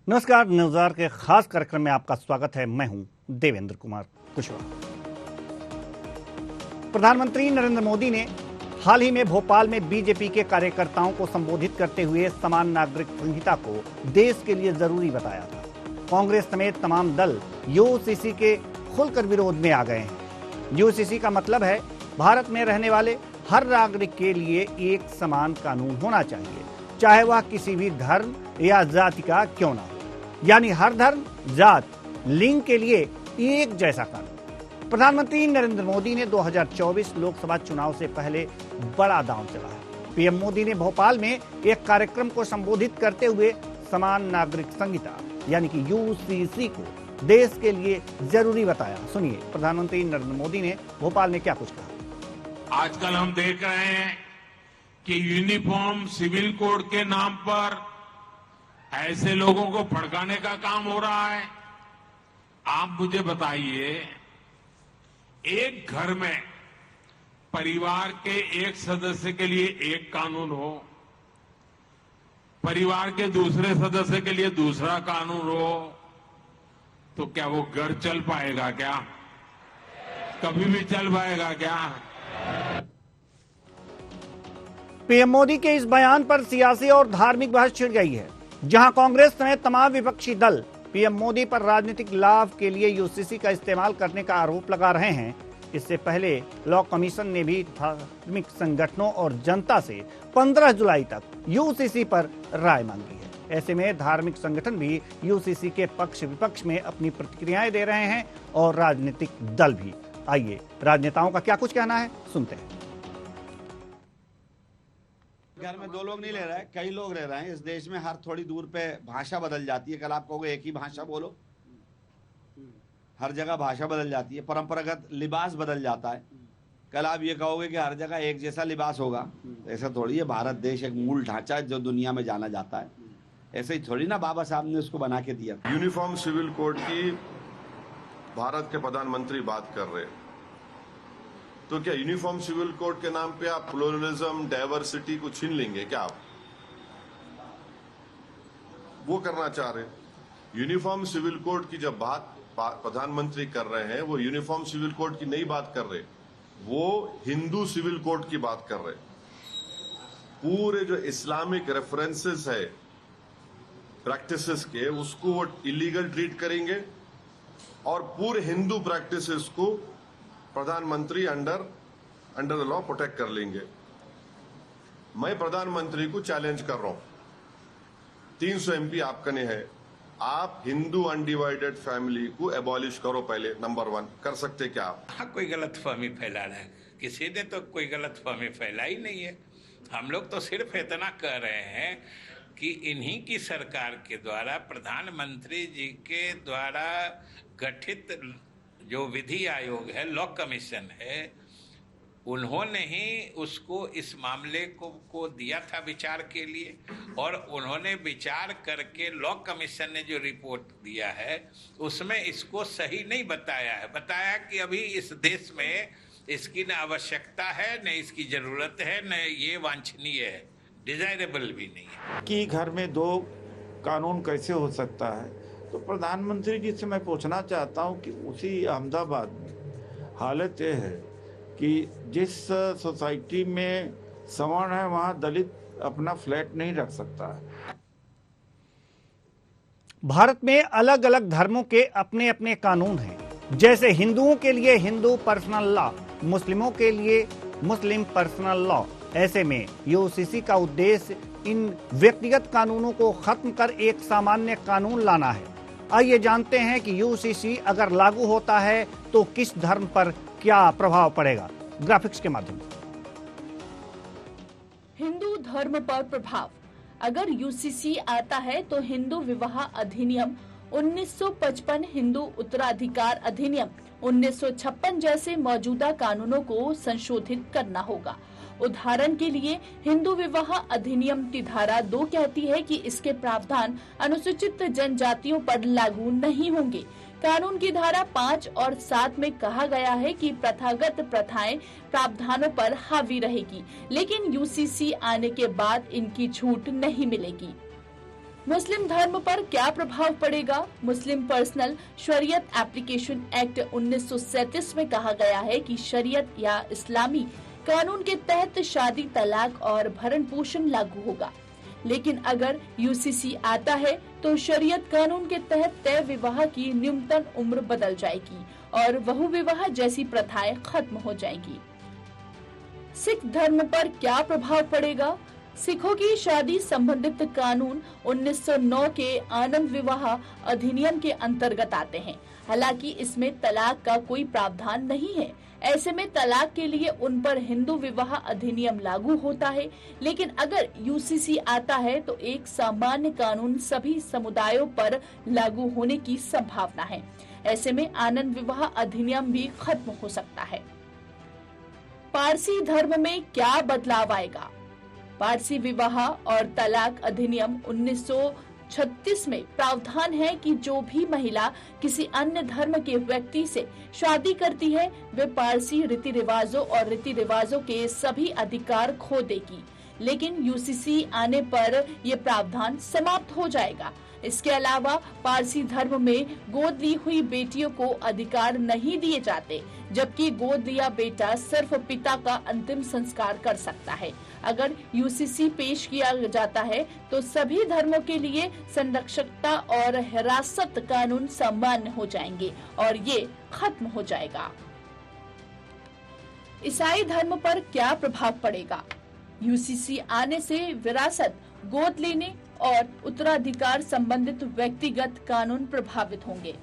नमस्कार, न्यूज़ के खास कार्यक्रम में आपका स्वागत है। मैं हूं देवेंद्र कुमार कुशवाहा। प्रधानमंत्री नरेंद्र मोदी ने हाल ही में भोपाल में बीजेपी के कार्यकर्ताओं को संबोधित करते हुए समान नागरिक संहिता को देश के लिए जरूरी बताया था। कांग्रेस समेत तमाम दल यूसीसी के खुलकर विरोध में आ गए हैं। यूसीसी का मतलब है भारत में रहने वाले हर नागरिक के लिए एक समान कानून होना चाहिए, चाहे वह किसी भी धर्म या जाति का क्यों ना हो। यानी हर धर्म, जात, लिंग के लिए एक जैसा कानून। प्रधानमंत्री नरेंद्र मोदी ने 2024 लोकसभा चुनाव से पहले बड़ा दांव चलाया। पीएम मोदी ने भोपाल में एक कार्यक्रम को संबोधित करते हुए समान नागरिक संहिता यानी कि यूसीसी को देश के लिए जरूरी बताया। सुनिए प्रधानमंत्री नरेंद्र मोदी ने भोपाल में क्या कुछ कहा। आजकल हम देख रहे हैं कि यूनिफॉर्म सिविल कोड के नाम पर ऐसे लोगों को भड़काने का काम हो रहा है। आप मुझे बताइए, एक घर में परिवार के एक सदस्य के लिए एक कानून हो, परिवार के दूसरे सदस्य के लिए दूसरा कानून हो, तो क्या वो घर चल पाएगा? क्या कभी भी चल पाएगा क्या? पीएम मोदी के इस बयान पर सियासी और धार्मिक बहस छिड़ गई है। जहां कांग्रेस समेत तमाम विपक्षी दल पीएम मोदी पर राजनीतिक लाभ के लिए यूसीसी का इस्तेमाल करने का आरोप लगा रहे हैं। इससे पहले लॉ कमीशन ने भी धार्मिक संगठनों और जनता से 15 जुलाई तक यूसीसी पर राय मांगी है। ऐसे में धार्मिक संगठन भी यूसीसी के पक्ष विपक्ष में अपनी प्रतिक्रियाएं दे रहे हैं और राजनीतिक दल भी। आइए राजनेताओं का क्या कुछ कहना है, सुनते हैं। घर में दो लोग नहीं रह रहे हैं, कई लोग रह रहे हैं। इस देश में हर थोड़ी दूर पे भाषा बदल जाती है। कल आप कहोगे एक ही भाषा बोलो, हर जगह भाषा बदल जाती है। परंपरागत लिबास बदल जाता है। कल आप ये कहोगे कि हर जगह एक जैसा लिबास होगा, ऐसा थोड़ी है। भारत देश एक मूल ढांचा है जो दुनिया में जाना जाता है। ऐसे ही थोड़ी ना बाबा साहब ने उसको बना के दिया। यूनिफॉर्म सिविल कोड की भारत के प्रधानमंत्री बात कर रहे हैं, तो क्या यूनिफॉर्म सिविल कोड के नाम पे आप प्लुरलिज्म, डाइवर्सिटी को छीन लेंगे क्या? आप वो करना चाह रहे हैं। यूनिफॉर्म सिविल कोड की जब बात प्रधानमंत्री कर रहे हैं, वो यूनिफॉर्म सिविल कोड की नहीं बात कर रहे, वो हिंदू सिविल कोड की बात कर रहे। पूरे जो इस्लामिक रेफरेंसेस है प्रैक्टिसेस के, उसको वो इलीगल ट्रीट करेंगे और पूरे हिंदू प्रैक्टिसेस को प्रधानमंत्री अंडर द लॉ प्रोटेक्ट कर लेंगे। मैं प्रधानमंत्री को चैलेंज कर रहा हूं, 300 एमपी आपका ने है, आप हिंदू अनडिवाइडेड फैमिली को एबॉलिश करो पहले, नंबर 1। कर सकते क्या आप? हाँ, कोई गलत फहमी फैला रहा है। किसी ने तो कोई गलत फहमी फैलाई नहीं है। हम लोग तो सिर्फ इतना कह रहे हैं कि इन्हीं की सरकार के द्वारा, प्रधानमंत्री जी के द्वारा गठित जो विधि आयोग है, लॉ कमीशन है, उन्होंने ही उसको इस मामले को दिया था विचार के लिए। और उन्होंने विचार करके लॉ कमीशन ने जो रिपोर्ट दिया है उसमें इसको सही नहीं बताया है। बताया कि अभी इस देश में इसकी न आवश्यकता है, न इसकी जरूरत है, न ये वांछनीय है, डिजायरेबल भी नहीं है। कि घर में दो कानून कैसे हो सकता है? तो प्रधानमंत्री जी से मैं पूछना चाहता हूं कि उसी अहमदाबाद में हालत यह है कि जिस सोसाइटी में सवर्ण है वहां दलित अपना फ्लैट नहीं रख सकता है। भारत में अलग अलग धर्मों के अपने अपने कानून हैं। जैसे हिंदुओं के लिए हिंदू पर्सनल लॉ, मुस्लिमों के लिए मुस्लिम पर्सनल लॉ। ऐसे में यूसीसी का उद्देश्य इन व्यक्तिगत कानूनों को खत्म कर एक सामान्य कानून लाना है। आइए जानते हैं कि यूसीसी अगर लागू होता है तो किस धर्म पर क्या प्रभाव पड़ेगा, ग्राफिक्स के माध्यम से। हिंदू धर्म पर प्रभाव। अगर यूसीसी आता है तो हिंदू विवाह अधिनियम 1955, हिंदू उत्तराधिकार अधिनियम 1956 जैसे मौजूदा कानूनों को संशोधित करना होगा। उदाहरण के लिए हिंदू विवाह अधिनियम की धारा 2 कहती है कि इसके प्रावधान अनुसूचित जनजातियों पर लागू नहीं होंगे। कानून की धारा 5 और 7 में कहा गया है कि प्रथागत प्रथाएं प्रावधानों पर हावी रहेगी, लेकिन यूसीसी आने के बाद इनकी छूट नहीं मिलेगी। मुस्लिम धर्म पर क्या प्रभाव पड़ेगा? मुस्लिम पर्सनल शरीयत एप्लीकेशन एक्ट 1937 में कहा गया है कि शरीयत या इस्लामी कानून के तहत शादी, तलाक और भरण पोषण लागू होगा। लेकिन अगर यूसीसी आता है तो शरीयत कानून के तहत तय विवाह की न्यूनतम उम्र बदल जाएगी और बहु विवाह जैसी प्रथाएं खत्म हो जाएगी। सिख धर्म पर क्या प्रभाव पड़ेगा? सिखों की शादी संबंधित कानून 1909 के आनंद विवाह अधिनियम के अंतर्गत आते हैं। हालांकि इसमें तलाक का कोई प्रावधान नहीं है। ऐसे में तलाक के लिए उन पर हिंदू विवाह अधिनियम लागू होता है। लेकिन अगर यूसीसी आता है तो एक सामान्य कानून सभी समुदायों पर लागू होने की संभावना है। ऐसे में आनंद विवाह अधिनियम भी खत्म हो सकता है। पारसी धर्म में क्या बदलाव आएगा? पारसी विवाह और तलाक अधिनियम 1936 में प्रावधान है कि जो भी महिला किसी अन्य धर्म के व्यक्ति से शादी करती है वे पारसी रीति रिवाजों और रीति रिवाजों के सभी अधिकार खो देगी। लेकिन यूसीसी आने पर यह प्रावधान समाप्त हो जाएगा। इसके अलावा पारसी धर्म में गोद ली हुई बेटियों को अधिकार नहीं दिए जाते, जबकि गोद लिया बेटा सिर्फ पिता का अंतिम संस्कार कर सकता है। अगर यूसीसी पेश किया जाता है तो सभी धर्मों के लिए संरक्षकता और हिरासत कानून सामान्य हो जाएंगे और ये खत्म हो जाएगा। ईसाई धर्म पर क्या प्रभाव पड़ेगा? यूसीसी आने से विरासत, गोद लेने और उत्तराधिकार संबंधित व्यक्तिगत कानून प्रभावित होंगे।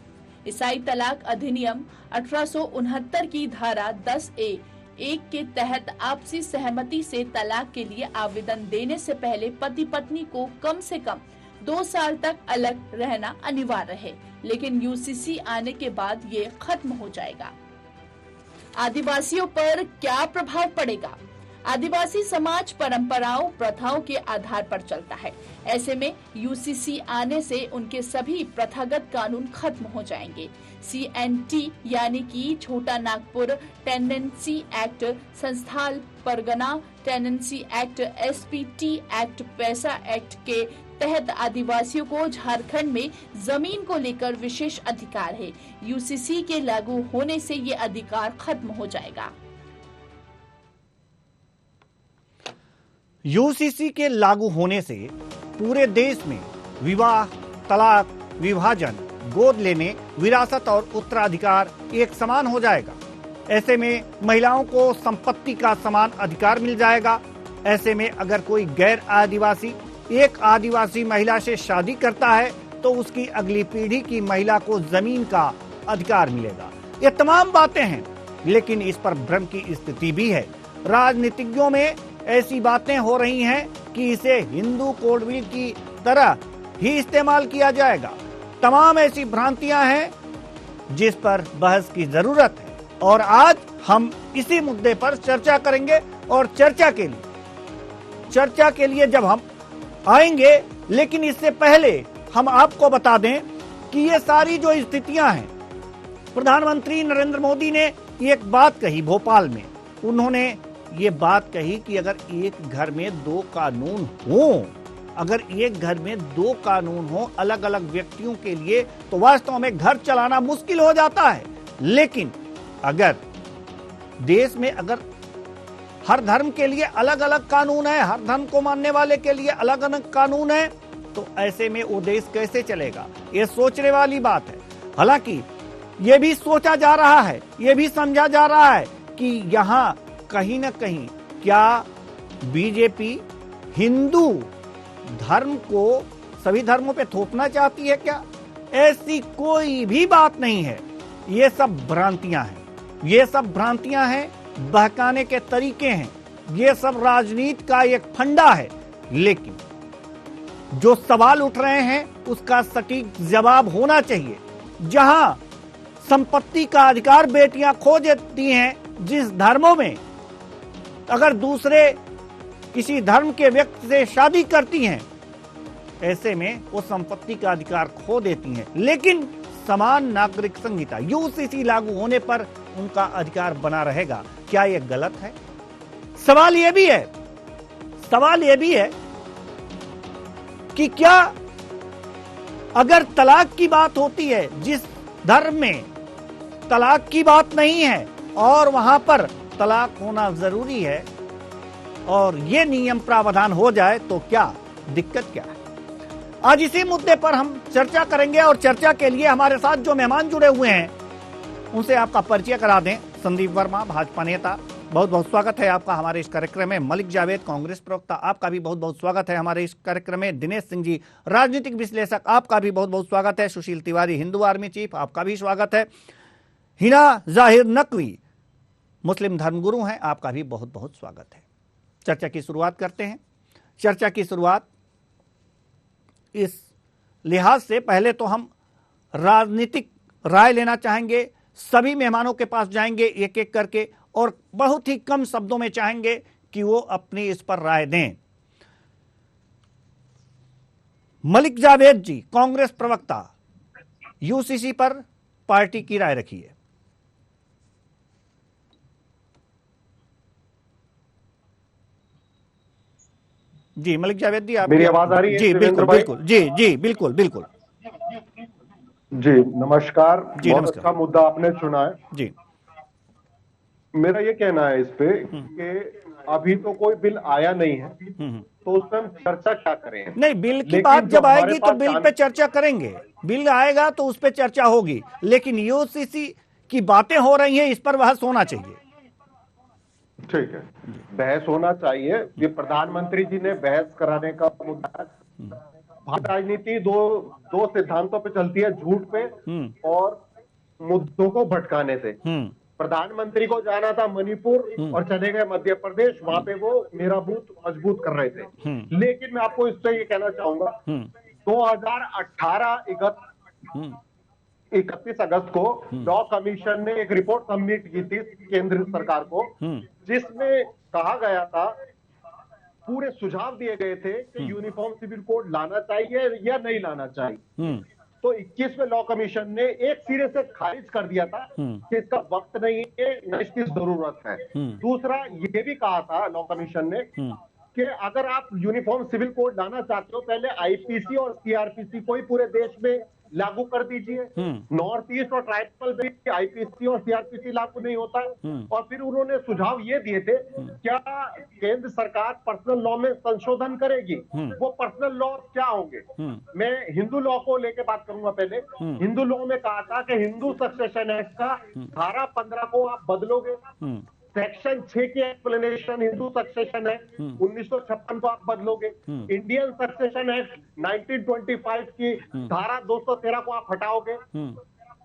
ईसाई तलाक अधिनियम 1869 की धारा 10A(1) के तहत आपसी सहमति से तलाक के लिए आवेदन देने से पहले पति पत्नी को कम से कम 2 साल तक अलग रहना अनिवार्य है। लेकिन यूसीसी आने के बाद ये खत्म हो जाएगा। आदिवासियों पर क्या प्रभाव पड़ेगा? आदिवासी समाज परंपराओं, प्रथाओं के आधार पर चलता है। ऐसे में यूसीसी आने से उनके सभी प्रथागत कानून खत्म हो जाएंगे। CNT यानी कि Chota Nagpur tenancy act, Santhal Pargana tenancy act, SPT act, PESA act के तहत आदिवासियों को झारखंड में जमीन को लेकर विशेष अधिकार है। यूसीसी के लागू होने से ये अधिकार खत्म हो जाएगा। यूसीसी के लागू होने से पूरे देश में विवाह, तलाक, विभाजन, गोद लेने, विरासत और उत्तराधिकार एक समान हो जाएगा। ऐसे में महिलाओं को संपत्ति का समान अधिकार मिल जाएगा। ऐसे में अगर कोई गैर आदिवासी एक आदिवासी महिला से शादी करता है तो उसकी अगली पीढ़ी की महिला को जमीन का अधिकार मिलेगा। ये तमाम बातें हैं, लेकिन इस पर भ्रम की स्थिति भी है। राजनीतिज्ञों में ऐसी बातें हो रही हैं कि इसे हिंदू कोड बिल की तरह ही इस्तेमाल किया जाएगा। तमाम ऐसी भ्रांतियां हैं जिस पर बहस की जरूरत है और आज हम इसी मुद्दे पर चर्चा करेंगे। और चर्चा के लिए जब हम आएंगे, लेकिन इससे पहले हम आपको बता दें कि ये सारी जो स्थितियां हैं, प्रधानमंत्री नरेंद्र मोदी ने एक बात कही भोपाल में। उन्होंने ये बात कही कि अगर एक घर में 2 कानून हो, अगर एक घर में 2 कानून हो अलग अलग व्यक्तियों के लिए, तो वास्तव में घर चलाना मुश्किल हो जाता है। लेकिन अगर देश में अगर हर धर्म के लिए अलग अलग कानून है, हर धर्म को मानने वाले के लिए अलग अलग कानून है, तो ऐसे में वो देश कैसे चलेगा? ये सोचने वाली बात है। हालांकि ये भी सोचा जा रहा है, ये भी समझा जा रहा है कि यहाँ कहीं न कहीं क्या बीजेपी हिंदू धर्म को सभी धर्मों पे थोपना चाहती है क्या? ऐसी कोई भी बात नहीं है। ये सब भ्रांतियां हैं, ये सब भ्रांतियां हैं, बहकाने के तरीके हैं, ये सब राजनीति का एक फंडा है। लेकिन जो सवाल उठ रहे हैं उसका सटीक जवाब होना चाहिए। जहां संपत्ति का अधिकार बेटियां खो देती हैं, जिस धर्मों में अगर दूसरे किसी धर्म के व्यक्ति से शादी करती हैं, ऐसे में वो संपत्ति का अधिकार खो देती हैं। लेकिन समान नागरिक संहिता यूसीसी लागू होने पर उनका अधिकार बना रहेगा। क्या ये गलत है? सवाल ये भी है कि क्या अगर तलाक की बात होती है, जिस धर्म में तलाक की बात नहीं है और वहां पर तलाक होना जरूरी है और ये नियम प्रावधान हो जाए तो क्या दिक्कत क्या है? आज इसी मुद्दे पर हम चर्चा करेंगे और चर्चा के लिए हमारे साथ जो मेहमान जुड़े हुए हैं उनसे आपका परिचय करा दें। संदीप वर्मा, भाजपा नेता, बहुत बहुत स्वागत है आपका हमारे इस कार्यक्रम में। मलिक जावेद, कांग्रेस प्रवक्ता, आपका भी बहुत बहुत स्वागत है हमारे इस कार्यक्रम में। दिनेश सिंह जी, राजनीतिक विश्लेषक, आपका भी बहुत बहुत स्वागत है। सुशील तिवारी, हिंदू आर्मी चीफ, आपका भी स्वागत है। हिना जाहिर नकवी, मुस्लिम धर्मगुरु हैं, आपका भी बहुत बहुत स्वागत है। चर्चा की शुरुआत करते हैं। चर्चा की शुरुआत इस लिहाज से, पहले तो हम राजनीतिक राय लेना चाहेंगे, सभी मेहमानों के पास जाएंगे एक एक करके और बहुत ही कम शब्दों में चाहेंगे कि वो अपनी इस पर राय दें। मलिक जावेद जी, कांग्रेस प्रवक्ता, यूसीसी पर पार्टी की राय रखिए। जी मलिक जावेद जी, आप मेरी आवाज आ रही है? जी बिल्कुल बिल्कुल, जी बिल्कुल बिल्कुल जी नमस्कार। जी, बहुत नमस्कार। अच्छा मुद्दा आपने चुना है। जी। मेरा ये कहना है इस पे कि अभी तो कोई बिल आया नहीं है, तो उसमें हम चर्चा क्या करें? नहीं, बिल की लेकिन बात जो जब हमारे आएगी तो पास बिल पे चर्चा करेंगे। बिल आएगा तो उस पे चर्चा होगी, लेकिन यूसीसी की बातें हो रही हैं, इस पर बहस होना चाहिए। ठीक है, बहस होना चाहिए। ये प्रधानमंत्री जी ने बहस कराने का मुद्दा है। भारत राजनीति दो सिद्धांतों पे चलती है, झूठ पे और मुद्दों को भटकाने से। प्रधानमंत्री को जाना था मणिपुर और चले गए मध्य प्रदेश, वहां पे वो मेरा बूथ मजबूत कर रहे थे। लेकिन मैं आपको इससे ये कहना चाहूंगा, 2018 31 अगस्त को लॉ कमीशन ने एक रिपोर्ट सबमिट की थी केंद्र सरकार को, जिसमें कहा गया था, पूरे सुझाव दिए गए थे कि यूनिफॉर्म सिविल कोड लाना चाहिए या नहीं लाना चाहिए। तो 21 में लॉ कमीशन ने एक सिरे से खारिज कर दिया था कि इसका वक्त नहीं है, न इसकी जरूरत है। दूसरा ये भी कहा था लॉ कमीशन ने कि अगर आप यूनिफॉर्म सिविल कोड लाना चाहते हो, पहले आईपीसी और सीआरपीसी को ही पूरे देश में लागू कर दीजिए। नॉर्थ ईस्ट और ट्राइबल में आईपीसी और सीआरपीसी लागू नहीं होता। और फिर उन्होंने सुझाव ये दिए थे, क्या केंद्र सरकार पर्सनल लॉ में संशोधन करेगी? वो पर्सनल लॉ क्या होंगे? मैं हिंदू लॉ को लेके बात करूंगा। पहले हिंदू लॉ में कहा था कि हिंदू सक्सेशन एक्ट का धारा 15 को आप बदलोगे, सेक्शन 6 की एक्सप्लेनेशन हिंदू सक्सेशन एक्ट 1956 को आप बदलोगे, इंडियन सक्सेशन एक्ट 1925 की धारा 213 को आप हटाओगे,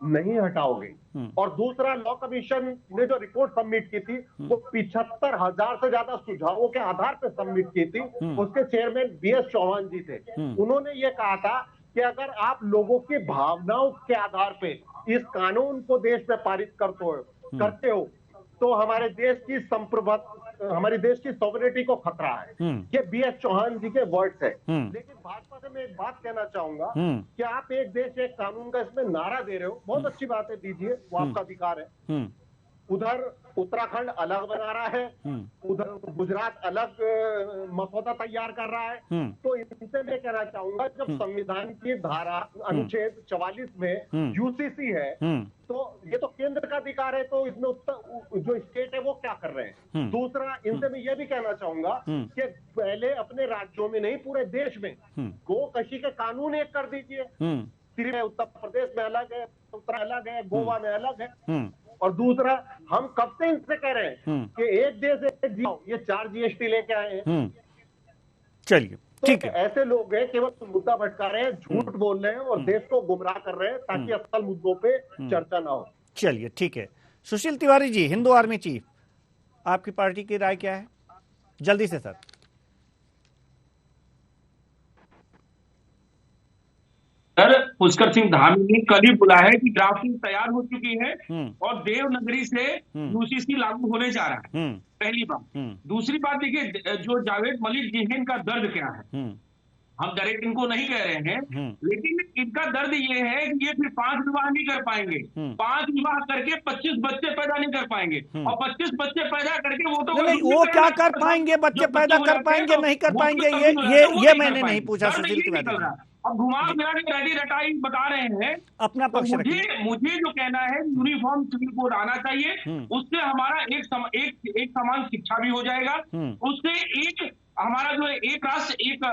नहीं हटाओगे। और दूसरा, लॉ कमीशन ने जो रिपोर्ट सबमिट की थी वो 75,000 से ज्यादा सुझावों के आधार पर सबमिट की थी। उसके चेयरमैन BS चौहान जी थे। उन्होंने ये कहा था कि अगर आप लोगों की भावनाओं के आधार पे इस कानून को देश में पारित करते हो तो हमारे देश की हमारे देश की सॉवरेनिटी को खतरा है। ये BS चौहान जी के वर्ड्स है। लेकिन भाजपा से मैं एक बात कहना चाहूंगा कि आप एक देश एक कानून का इसमें नारा दे रहे हो, बहुत अच्छी बात है, दीजिए, वो आपका अधिकार है। उधर उत्तराखंड अलग बना रहा है, उधर गुजरात अलग मसौदा तैयार कर रहा है। तो इनसे मैं कहना चाहूंगा, जब संविधान की धारा अनुच्छेद 44 में यूसीसी है, तो ये तो केंद्र का अधिकार है, तो इसमें जो स्टेट है वो क्या कर रहे हैं? दूसरा, इनसे मैं ये भी कहना चाहूंगा कि पहले अपने राज्यों में नहीं, पूरे देश में गोकशी के कानून एक कर दीजिए। सिर्फ उत्तर प्रदेश में अलग है, उत्तराखंड अलग है, गोवा में अलग है। और दूसरा, हम कब से इनसे कह रहे हैं कि एक देश एक जीओ, ये 4 GST लेके आए हैं। चलिए, ठीक है। ऐसे लोग हैं केवल मुद्दा भटका रहे हैं, झूठ बोल रहे हैं और देश को गुमराह कर रहे हैं ताकि असल मुद्दों पे चर्चा ना हो। चलिए, ठीक है। सुशील तिवारी जी, हिंदू आर्मी चीफ, आपकी पार्टी की राय क्या है? जल्दी से सर। सर, पुष्कर सिंह धामी ने कल ही बोला है कि ड्राफ्टिंग तैयार हो चुकी है और देवनागरी से यूसीसी लागू होने जा रहा है। पहली बात। दूसरी बात, देखिए, जो जावेद मलिक जी हैं, इनका दर्द क्या है? हम डायरेक्ट इनको नहीं कह रहे हैं, लेकिन इनका दर्द ये है कि ये फिर 5 विवाह नहीं कर पाएंगे। 5 विवाह करके 25 बच्चे पैदा नहीं कर पाएंगे, और 25 बच्चे पैदा करके वो क्या कर पाएंगे? बच्चे पैदा कर पाएंगे, नहीं कर पाएंगे, ये मैंने नहीं पूछा सुशील तिवारी। अब घुमा फिरा के रटी रटाई बता रहे हैं। अपना पक्ष तो रखिए। मुझे जो कहना है यूनिफॉर्म सिविल कोड आना चाहिए, उससे हमारा एक समान शिक्षा भी हो जाएगा, उससे एक हमारा जो है एक राष्ट्र एक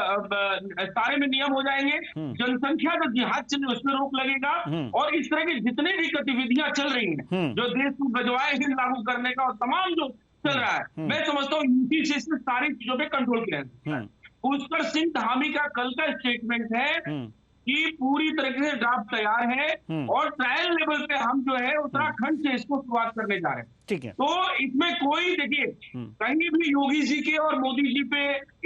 सारे में नियम हो जाएंगे, जनसंख्या जो जिहाद चल उसमें रोक लगेगा, और इस तरह की जितने भी गतिविधियां चल रही हैं जो देश को गजवाए हिंद लागू करने का और तमाम जो चल रहा है, मैं समझता हूँ यूपीसी से सारी चीजों पे कंट्रोल किया है। पुष्कर सिंह धामी का कल का स्टेटमेंट है कि पूरी तरीके से ड्राफ्ट तैयार है और ट्रायल लेवल पे हम जो है उत्तराखंड से इसको शुरुआत करने जा रहे हैं। ठीक है। तो इसमें कोई देखिए कहीं भी योगी जी के और मोदी जी पे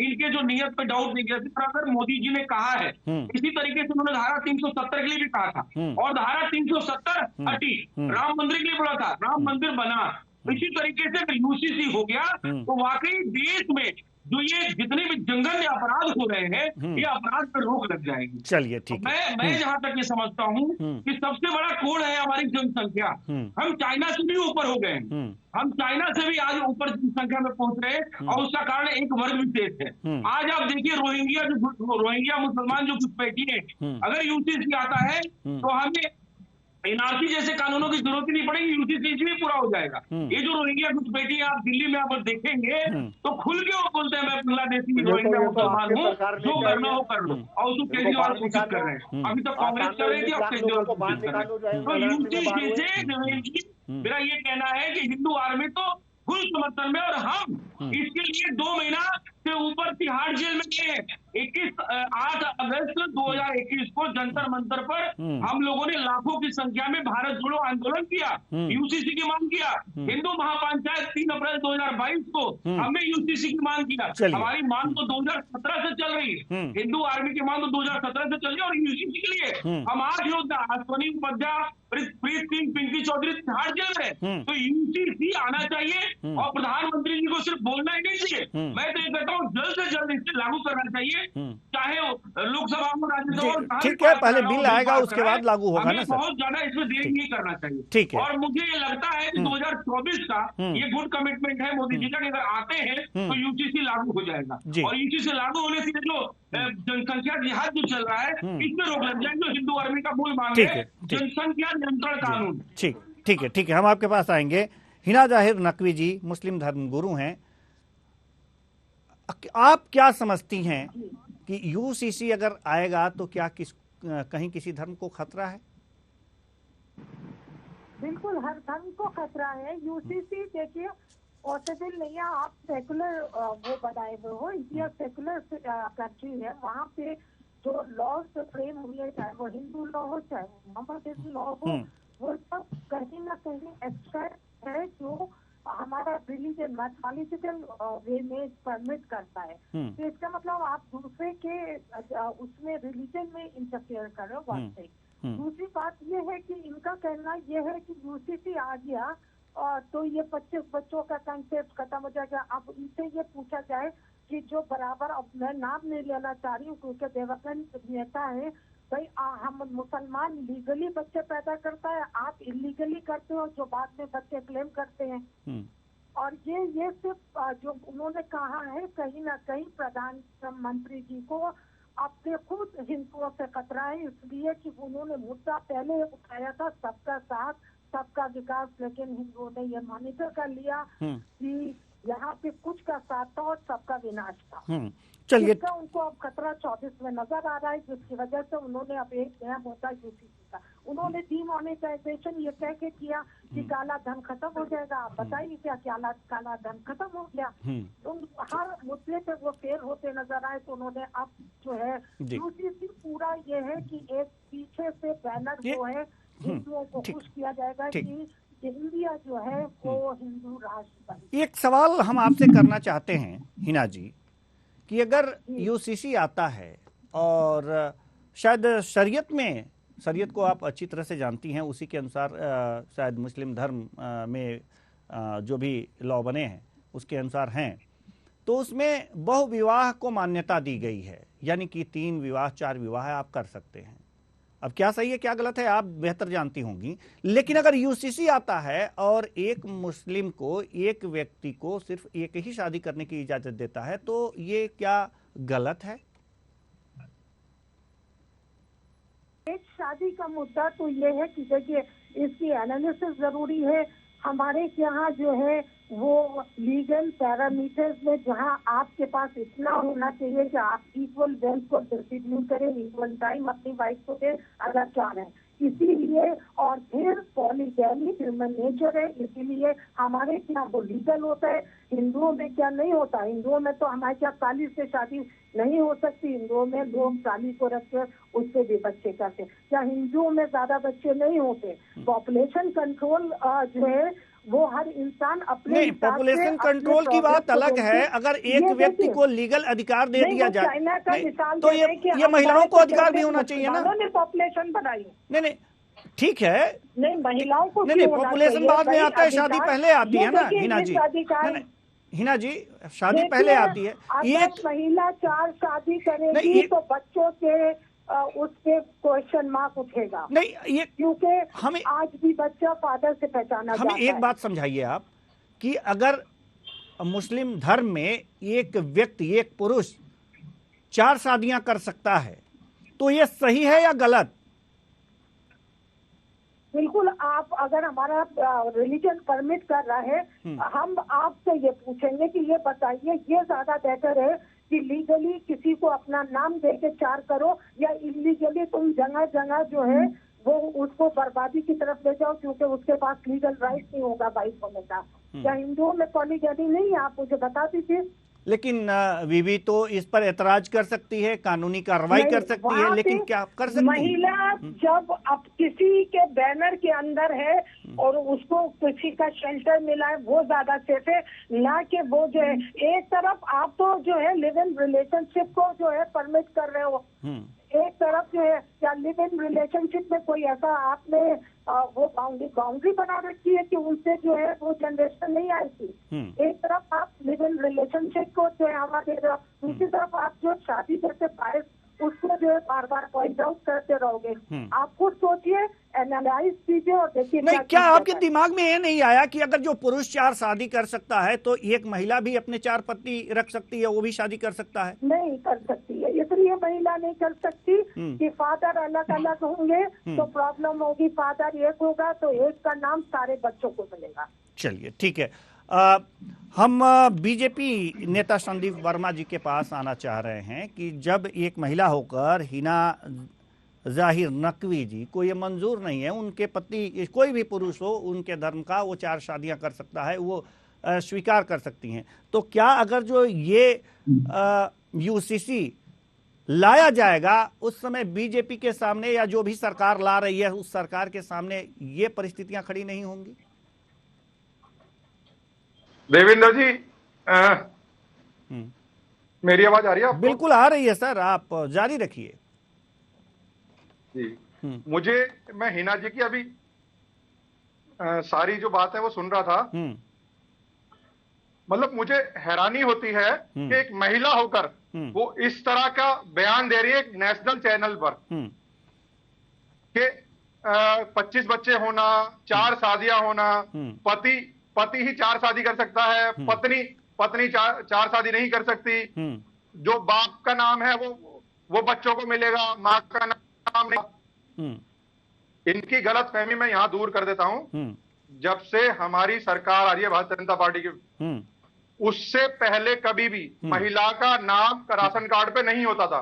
इनके जो नियत पे डाउट नहीं किया। जिस तरह से मोदी जी ने कहा है, इसी तरीके से उन्होंने धारा 370 के लिए भी कहा था, और धारा 370 हटी, राम मंदिर के लिए बोला था, राम मंदिर बना। इसी तरीके से यूसीसी हो गया, तो वाकई देश में जो ये जितने भी जंगल अपराध हो रहे हैं, ये अपराध पर रोक लग जाएगी। चलिए ठीक है। मैं जहां तक ये समझता हूं कि सबसे बड़ा कोड है हमारी जनसंख्या। हम चाइना से भी ऊपर हो गए हैं, हम चाइना से भी आज ऊपर जनसंख्या में पहुंच रहे हैं, और उसका कारण एक वर्ग विशेष है। आज आप देखिए रोहिंग्या मुसलमान जो घुसपैठी है, अगर यूसीसी आता है तो हमें एनआरसी जैसे कानूनों की जरूरत ही नहीं पड़ेगी, यूसीसी भी पूरा हो जाएगा। ये जो रोहिंग्या घुसपैठी आप दिल्ली में आप देखेंगे तो खुल के वो बोलते हैं मैं बांग्लादेशी रोहिंग्या मुसलमान हूँ, जो करना हो कर लो, और उसको केजरीवाल घोषित कर रहे हैं। अभी तो कांग्रेस कर रही थी, अब केजरीवाल घोषित कर रहे हैं। तो यूसीसी से मेरा ये कहना है कि हिंदू आर्मी तो फुल समर्थन में, और हम इसके लिए 2 महीना से ऊपर तिहाड़ जेल में गए हैं। 8 अगस्त 2021 को जंतर मंतर पर हम लोगों ने लाखों की संख्या में भारत जोड़ो आंदोलन किया, यूसीसी की मांग किया। हिंदू महापंचायत 3 अप्रैल 2022 को हमने यूसीसी की मांग किया। हमारी मांग तो 2017 से चल रही है, हिंदू आर्मी की मांग तो 2017 से चल रही है, और यूसीसी के लिए हम 8 योद्धा अश्वनी उपाध्याय, प्रीत सिंह, पिंकी चौधरी तिहाड़ जेल में। तो यूसीसी आना चाहिए, और प्रधानमंत्री जी को सिर्फ बोलना ही नहीं चाहिए, मैं तो ये कहता हूँ जल्द से जल्द इसे लागू करना चाहिए, चाहे लोकसभा में, राज्यसभा में। ठीक है, पहले बिल आएगा उसके बाद लागू होगा ना सर। बहुत ज्यादा इसमें देरी नहीं करना चाहिए। ठीक है। और मुझे ये लगता है कि 2024 का ये गुड कमिटमेंट है मोदी जी का, अगर आते हैं तो यूसीसी लागू हो जाएगा, और यूसीसी लागू होने से जो जनसंख्या जिहाद जो चल रहा है इसमें रोक लग जाएगी, जो हिंदू आर्मी का मूल मांग है, जनसंख्या नियंत्रण कानून। ठीक है, हम आपके पास आएंगे। हिना जाहिर नकवी जी मुस्लिम धर्मगुरु हैं, आप क्या समझती हैं कि यूसीसी अगर आएगा तो क्या कहीं किसी धर्म को खतरा है? बिल्कुल हर धर्म को खतरा है। यूसीसी देखिए पॉसिबल नहीं है, आप सेकुलर वो बनाए हुए हो, इंडिया सेकुलर कंट्री है, वहाँ पे जो लॉज फ्रेम हुए, चाहे वो हिंदू लॉ हो चाहे मोहम्मद लॉ हो, वो सब कहीं ना कहीं एक्सट्रैक्ट है जो हमारा रिलीजन मैथमेटिकल वे में परमिट करता है। तो इसका मतलब आप दूसरे के उसमें रिलीजन में इंटरफेयर कर रहे हो, वन थिंग। दूसरी बात ये है कि इनका कहना ये है कि यूसीसी आ गया और तो ये बच्चों का कंसेप्ट खत्म हो जाएगा। अब इनसे ये पूछा जाए कि जो बराबर, अब मैं नाम नहीं लेना चाह रही हूँ क्योंकि देवकांत नेता है, भाई हम मुसलमान लीगली बच्चे पैदा करता है, आप इलीगली करते हो जो बाद में बच्चे क्लेम करते हैं। और ये सिर्फ जो उन्होंने कहा है, कहीं ना कहीं प्रधानमंत्री जी को अपने खुद हिंदुओं से खतरा है, इसलिए कि उन्होंने मुद्दा पहले उठाया था सबका साथ सबका विकास, लेकिन हिंदुओं ने ये मॉनिटर कर लिया कि यहाँ पे कुछ का साथ था और सबका विनाश था। चलिए, उनको अब खतरा 24 में नजर आ रहा है, जिसकी वजह से उन्होंने अब एक नया मुद्दा यूसीसी का, उन्होंने डीमोनेटाइजेशन ये कह के किया कि काला धन खत्म हो जाएगा। आप बताइए क्या काला धन खत्म हो गया? तो हर मुद्दे पे वो फेल होते नजर आए, तो उन्होंने अब जो है यूसीसी पूरा ये है कि एक पीछे से बैनर जो है हिंदुओं को खुश किया जाएगा कि इंडिया जो है वो हिंदू राष्ट्र बने। एक सवाल हम आपसे करना चाहते हैं हिना जी कि अगर यूसीसी आता है और शायद शरीयत को आप अच्छी तरह से जानती हैं, उसी के अनुसार शायद मुस्लिम धर्म में जो भी लॉ बने हैं उसके अनुसार हैं, तो उसमें बहुविवाह को मान्यता दी गई है, यानी कि 3 विवाह 4 विवाह आप कर सकते हैं। अब क्या सही है क्या गलत है आप बेहतर जानती होंगी, लेकिन अगर यूसीसी आता है और एक मुस्लिम को, एक व्यक्ति को सिर्फ एक ही शादी करने की इजाजत देता है, तो ये क्या गलत है? शादी का मुद्दा तो ये है कि देखिए इसकी एनालिसिस जरूरी है। हमारे यहाँ जो है वो लीगल पैरामीटर्स में जहाँ आपके पास इतना होना चाहिए कि आप इक्वल वेल्थ को डिस्ट्रीब्यूट करें, इक्वल टाइम अपनी वाइफ को दें अगर चाह रहे हैं, इसीलिए। और फिर पॉलीगैमी ह्यूमन नेचर है, इसीलिए हमारे यहाँ वो लीगल होता है। हिंदुओं में क्या नहीं होता, हिंदुओं में तो हमारे यहाँ काली से शादी नहीं हो सकती, हिंदुओं में लोग काली को रखकर उससे भी बच्चे करते। क्या हिंदुओं में ज्यादा बच्चे नहीं होते? पॉपुलेशन कंट्रोल जो है वो हर इंसान अपने नहीं, पॉपुलेशन कंट्रोल की बात अलग है। अगर एक व्यक्ति को लीगल अधिकार दे दिया जाए तो ये महिलाओं को अधिकार भी होना चाहिए ना। पॉपुलेशन बनाई नहीं, ठीक है, नहीं महिलाओं को नहीं, पॉपुलेशन बाद में आता है, शादी पहले आती है ना हिना जी। हिना जी, शादी पहले आती है। एक महिला 4 शादी करेगी तो बच्चों के उसके क्वेश्चन मार्क उठेगा। नहीं, ये क्योंकि हमें आज भी बच्चा फादर से पहचाना जाता है। हमें एक बात समझाइए आप कि अगर मुस्लिम धर्म में एक व्यक्ति, एक पुरुष 4 शादियां कर सकता है तो ये सही है या गलत? बिल्कुल, आप अगर हमारा रिलीजन परमिट कर रहा है, हम आपसे ये पूछेंगे कि ये बताइए ये ज्यादा बेहतर है कि लीगली किसी को अपना नाम दे के 4 करो या इलीगली तुम जगह जगह जो है वो उसको बर्बादी की तरफ ले जाओ क्योंकि उसके पास लीगल राइट नहीं होगा वाइफ होने का। क्या हिंदुओं में पॉलीगैमी नहीं है? आप मुझे बता दीजिए। लेकिन बीवी तो इस पर एतराज कर सकती है, कानूनी कार्रवाई कर सकती है, लेकिन क्या कर सकती है? महिला जब अब किसी के बैनर के अंदर है और उसको किसी का शेल्टर मिला है वो ज्यादा सेफ है, ना कि वो जो है एक तरफ आप तो जो है लिव इन रिलेशनशिप को जो है परमिट कर रहे हो, एक तरफ जो है क्या लिव इन रिलेशनशिप में कोई ऐसा आपने वो बाउंड्री बना रखी है कि उनसे जो है वो जनरेशन नहीं आएगी। एक तरफ आप लिव इन रिलेशनशिप को जो है हवा दे रहे हो, दूसरी तरफ आप जो शादी करते बाहर उसको जो है बार बार पॉइंट आउट करते रहोगे। आप खुद सोचिए, एनालाइज कीजिए और देखिए। नहीं, क्या आपके दिमाग में ये नहीं आया कि अगर जो पुरुष 4 शादी कर सकता है तो एक महिला भी अपने 4 पति रख सकती है, वो भी शादी कर सकता है? नहीं कर सकती है, इसलिए महिला नहीं कर सकती कि फादर अलग अलग होंगे तो प्रॉब्लम होगी। फादर एक होगा तो एक का नाम सारे बच्चों को मिलेगा। चलिए ठीक है, हम बीजेपी नेता संदीप वर्मा जी के पास आना चाह रहे हैं कि जब एक महिला होकर हिना जाहिर नकवी जी को ये मंजूर नहीं है, उनके पति कोई भी पुरुष हो उनके धर्म का, वो 4 शादियां कर सकता है, वो स्वीकार कर सकती हैं, तो क्या अगर जो ये यूसीसी लाया जाएगा उस समय बीजेपी के सामने या जो भी सरकार ला रही है उस सरकार के सामने ये परिस्थितियां खड़ी नहीं होंगी? देवेंद्र जी, मेरी आवाज आ रही है आपको? बिल्कुल आ रही है सर, आप जारी रखिए जी। मैं हिना जी की अभी सारी जो बात है वो सुन रहा था। मतलब मुझे हैरानी होती है कि एक महिला होकर वो इस तरह का बयान दे रही है एक नेशनल चैनल पर कि 25 बच्चे होना, 4 शादियां होना, पति ही 4 शादी कर सकता है, पत्नी 4 शादी नहीं कर सकती, जो बाप का नाम है वो बच्चों को मिलेगा, माँ का नाम नहीं। इनकी गलत फहमी मैं यहाँ दूर कर देता हूँ। जब से हमारी सरकार आ रही है भारतीय जनता पार्टी की, उससे पहले कभी भी महिला का नाम राशन कार्ड पे नहीं होता था।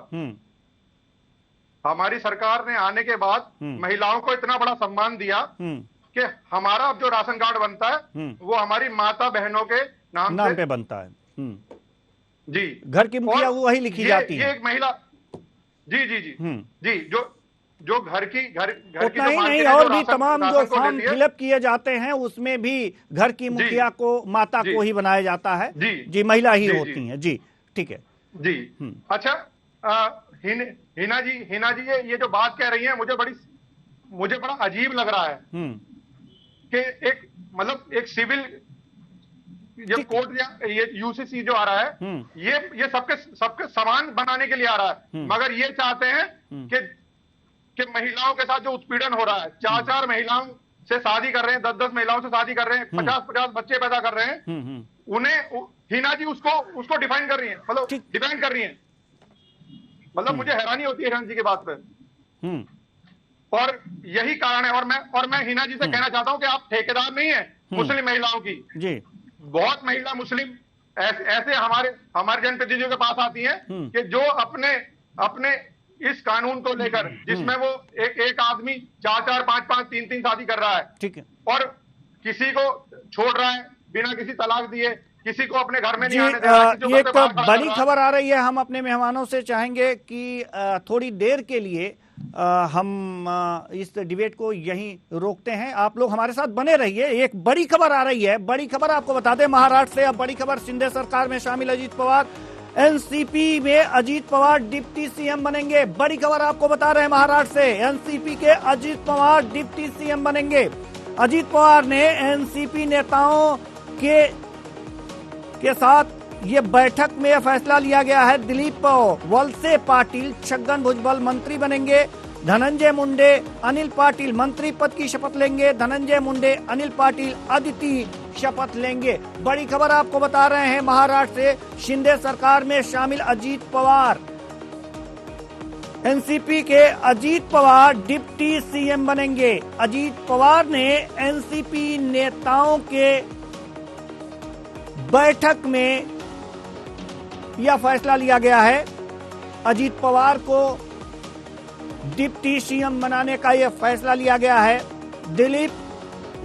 हमारी सरकार ने आने के बाद महिलाओं को इतना बड़ा सम्मान दिया कि हमारा अब जो राशन कार्ड बनता है वो हमारी माता बहनों के नाम पे बनता है। जी, घर की मुखिया वो वही लिखी जाती है। ये एक महिला जी जो घर की उतना ही नहीं, और भी तमाम जो फॉर्म फिलअप किए जाते हैं उसमें भी घर की मुखिया को, माता को ही बनाया जाता है। जी, महिला ही होती हैं। जी ठीक है जी। अच्छा, हिना जी ये जो बात कह रही है मुझे बड़ा अजीब लग रहा है कि एक सिविल ये कोर्ट या ये यूसीसी जो आ रहा है ये सबके समान बनाने के लिए आ रहा है, मगर ये चाहते हैं कि महिलाओं के साथ जो उत्पीड़न हो रहा है, 4 महिलाओं से शादी कर रहे हैं, 10 महिलाओं से शादी कर रहे हैं, 50 बच्चे पैदा कर रहे हैं, उन्हें हिना जी उसको डिफाइन कर रही है, मतलब डिफाइन कर रही है। मतलब मुझे हैरानी होती है हिना जी की बात पे। और यही कारण है। और मैं हिना जी से कहना चाहता हूं कि आप ठेकेदार नहीं है मुस्लिम महिलाओं की जी। बहुत महिला मुस्लिम ऐसे हमारे जनप्रतिनिधियों के पास आती हैं कि जो अपने इस कानून को लेकर जिसमें वो एक आदमी 4-4, 5-5, 3-3 शादी कर रहा है, ठीक है, और किसी को छोड़ रहा है बिना किसी तलाक दिए, किसी को अपने घर में नहीं जी। आने दे रहा है, ये एक बड़ी खबर आ रही है। हम अपने मेहमानों से चाहेंगे कि थोड़ी देर के लिए हम इस डिबेट को यहीं रोकते हैं। आप लोग हमारे साथ बने रहिए। एक बड़ी खबर आ रही है, बड़ी खबर आपको बता दें महाराष्ट्र से। अब बड़ी खबर, शिंदे सरकार में शामिल अजीत पवार, एनसीपी में अजीत पवार डिप्टी सीएम बनेंगे। बड़ी खबर आपको बता रहे हैं महाराष्ट्र से, एनसीपी के अजीत पवार डिप्टी सीएम बनेंगे। अजीत पवार ने एनसीपी नेताओं के साथ ये बैठक में यह फैसला लिया गया है। दिलीप वलसे पाटिल छगन भुजबल मंत्री बनेंगे। धनंजय मुंडे अनिल पाटिल मंत्री पद की शपथ लेंगे। धनंजय मुंडे अनिल पाटिल अदिति शपथ लेंगे। बड़ी खबर आपको बता रहे हैं महाराष्ट्र से, शिंदे सरकार में शामिल अजीत पवार, एनसीपी के अजीत पवार डिप्टी सीएम बनेंगे। अजीत पवार ने एनसीपी नेताओं के बैठक में यह फैसला लिया गया है। अजीत पवार को डिप्टी सीएम बनाने का यह फैसला लिया गया है। दिलीप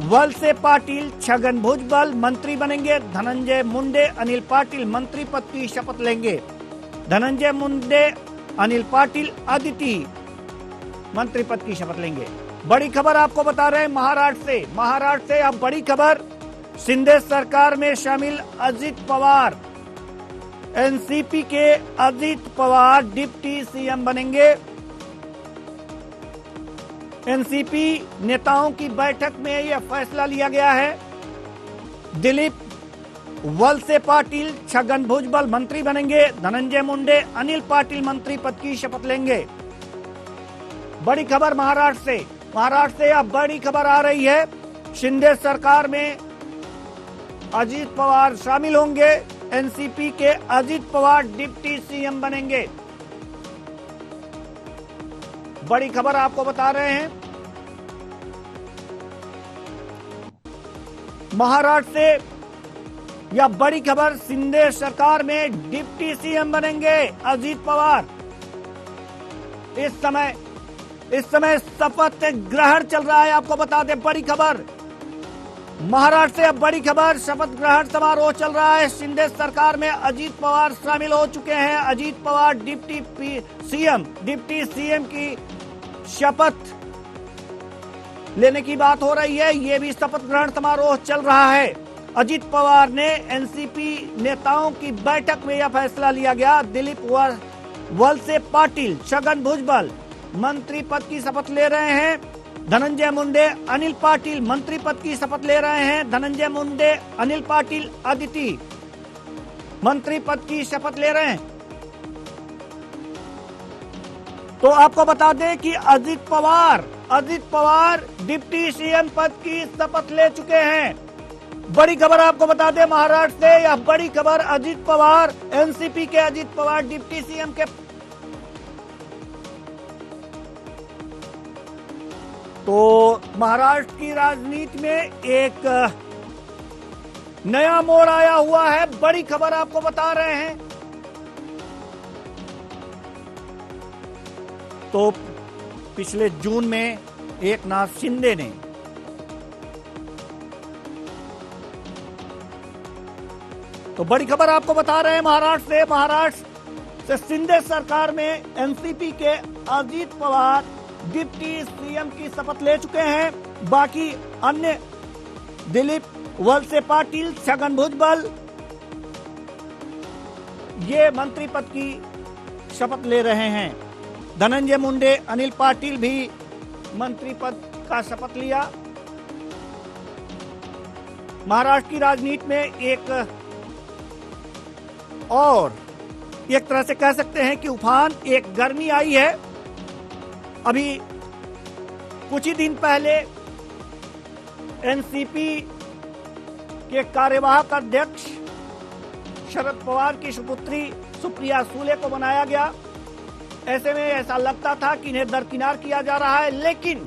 वलसे पाटिल छगन भुजबल मंत्री बनेंगे। धनंजय मुंडे अनिल पाटिल मंत्री पद की शपथ लेंगे। धनंजय मुंडे अनिल पाटिल अदिति मंत्री पद की शपथ लेंगे। बड़ी खबर आपको बता रहे हैं महाराष्ट्र से। अब बड़ी खबर, शिंदे सरकार में शामिल अजीत पवार, एनसीपी के अजीत पवार डिप्टी सीएम बनेंगे। एनसीपी नेताओं की बैठक में यह फैसला लिया गया है। दिलीप वलसे पाटिल छगन भुजबल मंत्री बनेंगे। धनंजय मुंडे अनिल पाटिल मंत्री पद की शपथ लेंगे। बड़ी खबर महाराष्ट्र से अब बड़ी खबर आ रही है, शिंदे सरकार में अजीत पवार शामिल होंगे। एनसीपी के अजीत पवार डिप्टी सीएम बनेंगे। बड़ी खबर आपको बता रहे हैं महाराष्ट्र से। यह बड़ी खबर, शिंदे सरकार में डिप्टी सीएम बनेंगे अजीत पवार। इस समय शपथ ग्रहण चल रहा है, आपको बता दें। बड़ी खबर महाराष्ट्र से, अब बड़ी खबर, शपथ ग्रहण समारोह चल रहा है। शिंदे सरकार में अजीत पवार शामिल हो चुके हैं। अजीत पवार डिप्टी सीएम की शपथ लेने की बात हो रही है। ये भी शपथ ग्रहण समारोह चल रहा है। अजीत पवार ने एनसीपी नेताओं की बैठक में यह फैसला लिया गया। दिलीप वलसे पाटिल छगन भुजबल मंत्री पद की शपथ ले रहे हैं। धनंजय मुंडे अनिल पाटिल मंत्री पद की शपथ ले रहे हैं। धनंजय मुंडे अनिल पाटिल अदिति मंत्री पद की शपथ ले रहे हैं। तो आपको बता दें कि अजीत पवार डिप्टी सीएम पद की शपथ ले चुके हैं। बड़ी खबर आपको बता दें महाराष्ट्र से। यह बड़ी खबर, अजीत पवार, एनसीपी के अजीत पवार डिप्टी सीएम के। तो महाराष्ट्र की राजनीति में एक नया मोड़ आया हुआ है। बड़ी खबर आपको बता रहे हैं। तो पिछले जून में एकनाथ शिंदे ने तो बड़ी खबर आपको बता रहे हैं महाराष्ट्र से शिंदे सरकार में एनसीपी के अजीत पवार डिप्टी सीएम की शपथ ले चुके हैं। बाकी अन्य दिलीप वलसे पाटिल छगन भुजबल ये मंत्री पद की शपथ ले रहे हैं। धनंजय मुंडे अनिल पाटिल भी मंत्री पद का शपथ लिया। महाराष्ट्र की राजनीति में एक तरह से कह सकते हैं कि उफान, एक गर्मी आई है। अभी कुछ ही दिन पहले एनसीपी के कार्यवाहक अध्यक्ष शरद पवार की सुपुत्री सुप्रिया सुले को बनाया गया। ऐसे में ऐसा लगता था कि इन्हें दरकिनार किया जा रहा है, लेकिन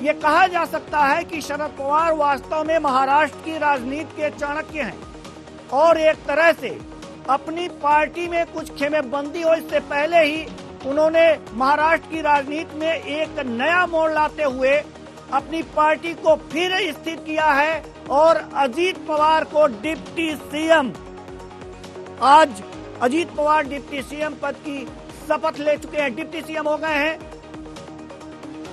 ये कहा जा सकता है कि शरद पवार वास्तव में महाराष्ट्र की राजनीति के चाणक्य हैं और एक तरह से अपनी पार्टी में कुछ खेमेबंदी हो इससे पहले ही उन्होंने महाराष्ट्र की राजनीति में एक नया मोड़ लाते हुए अपनी पार्टी को फिर स्थिर किया है और अजीत पवार को डिप्टी सीएम, आज अजीत पवार डिप्टी सीएम पद की शपथ ले चुके हैं, डिप्टी सीएम हो गए हैं।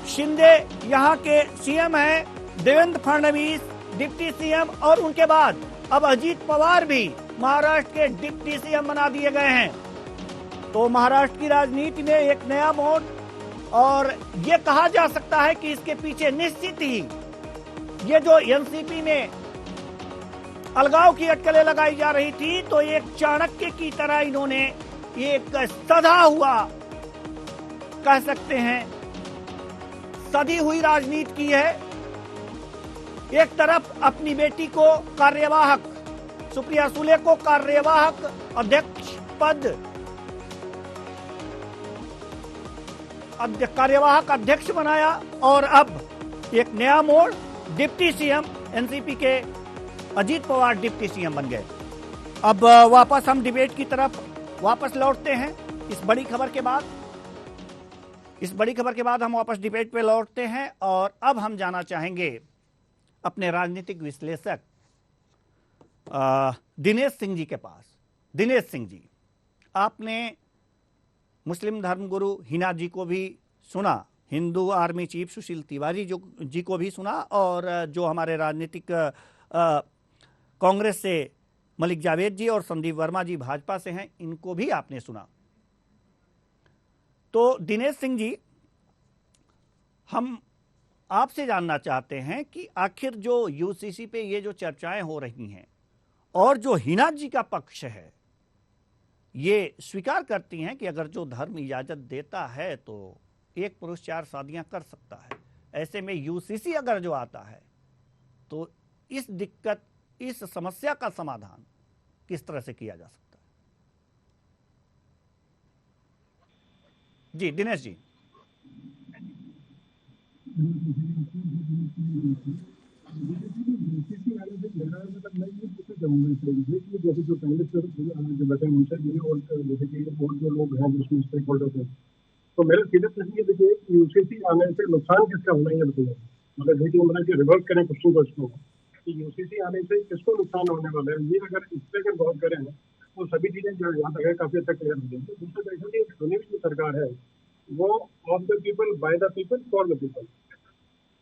शिंदे यहाँ के सीएम हैं, देवेंद्र फडणवीस डिप्टी सीएम और उनके बाद अब अजीत पवार भी महाराष्ट्र के डिप्टी सीएम बना दिए गए हैं। तो महाराष्ट्र की राजनीति में एक नया मोड़, और ये कहा जा सकता है कि इसके पीछे निश्चित ही ये जो एनसीपी में अलगाव की अटकलें लगाई जा रही थी, तो एक चाणक्य की तरह इन्होंने एक सधा हुआ, कह सकते हैं सधी हुई राजनीति की है। एक तरफ अपनी बेटी को कार्यवाहक, सुप्रिया सुले को कार्यवाहक अध्यक्ष पद, कार्यवाहक अध्यक्ष बनाया और अब एक नया मोड़, डिप्टी सीएम, एनसीपी के अजीत पवार डिप्टी सीएम बन गए। अब वापस हम डिबेट की तरफ वापस लौटते हैं। इस बड़ी खबर के बाद हम वापस डिबेट पे लौटते हैं और अब हम जाना चाहेंगे अपने राजनीतिक विश्लेषक दिनेश सिंह जी के पास। दिनेश सिंह जी, आपने मुस्लिम धर्मगुरु हिना जी को भी सुना, हिंदू आर्मी चीफ सुशील तिवारी जी को भी सुना, और जो हमारे राजनीतिक कांग्रेस से मलिक जावेद जी और संदीप वर्मा जी भाजपा से हैं, इनको भी आपने सुना। तो दिनेश सिंह जी, हम आपसे जानना चाहते हैं कि आखिर जो यूसीसी पे ये जो चर्चाएं हो रही हैं और जो हिना जी का पक्ष है, ये स्वीकार करती हैं कि अगर जो धर्म इजाजत देता है तो एक पुरुष 4 शादियां कर सकता है। ऐसे में यूसीसी अगर जो आता है तो इस दिक्कत, इस समस्या का समाधान किस तरह से किया जा सकता है? जी दिनेश जी। जैसे जो पहले से जो बताए उनसे भी और जैसे कि और जो लोग हैं जिसमें स्टेक होल्डर्स हैं, तो मेरा सीधा प्रश्न ये देखिए कि यूसीसी आने से नुकसान किसका होना है ये बताइए। मतलब देखिए, मतलब कि रिवर्स करें क्वेश्चन को इसको कि यूसीसी आने से किसको नुकसान होने वाला है, ये अगर इस पर अगर गौर करें तो सभी चीजें जो यहाँ तक है काफी हद तक क्लियर हो जाएंगी। दूसरा देखिए कि दुनिया की जो सरकार है वो of the people, by the people, for the people,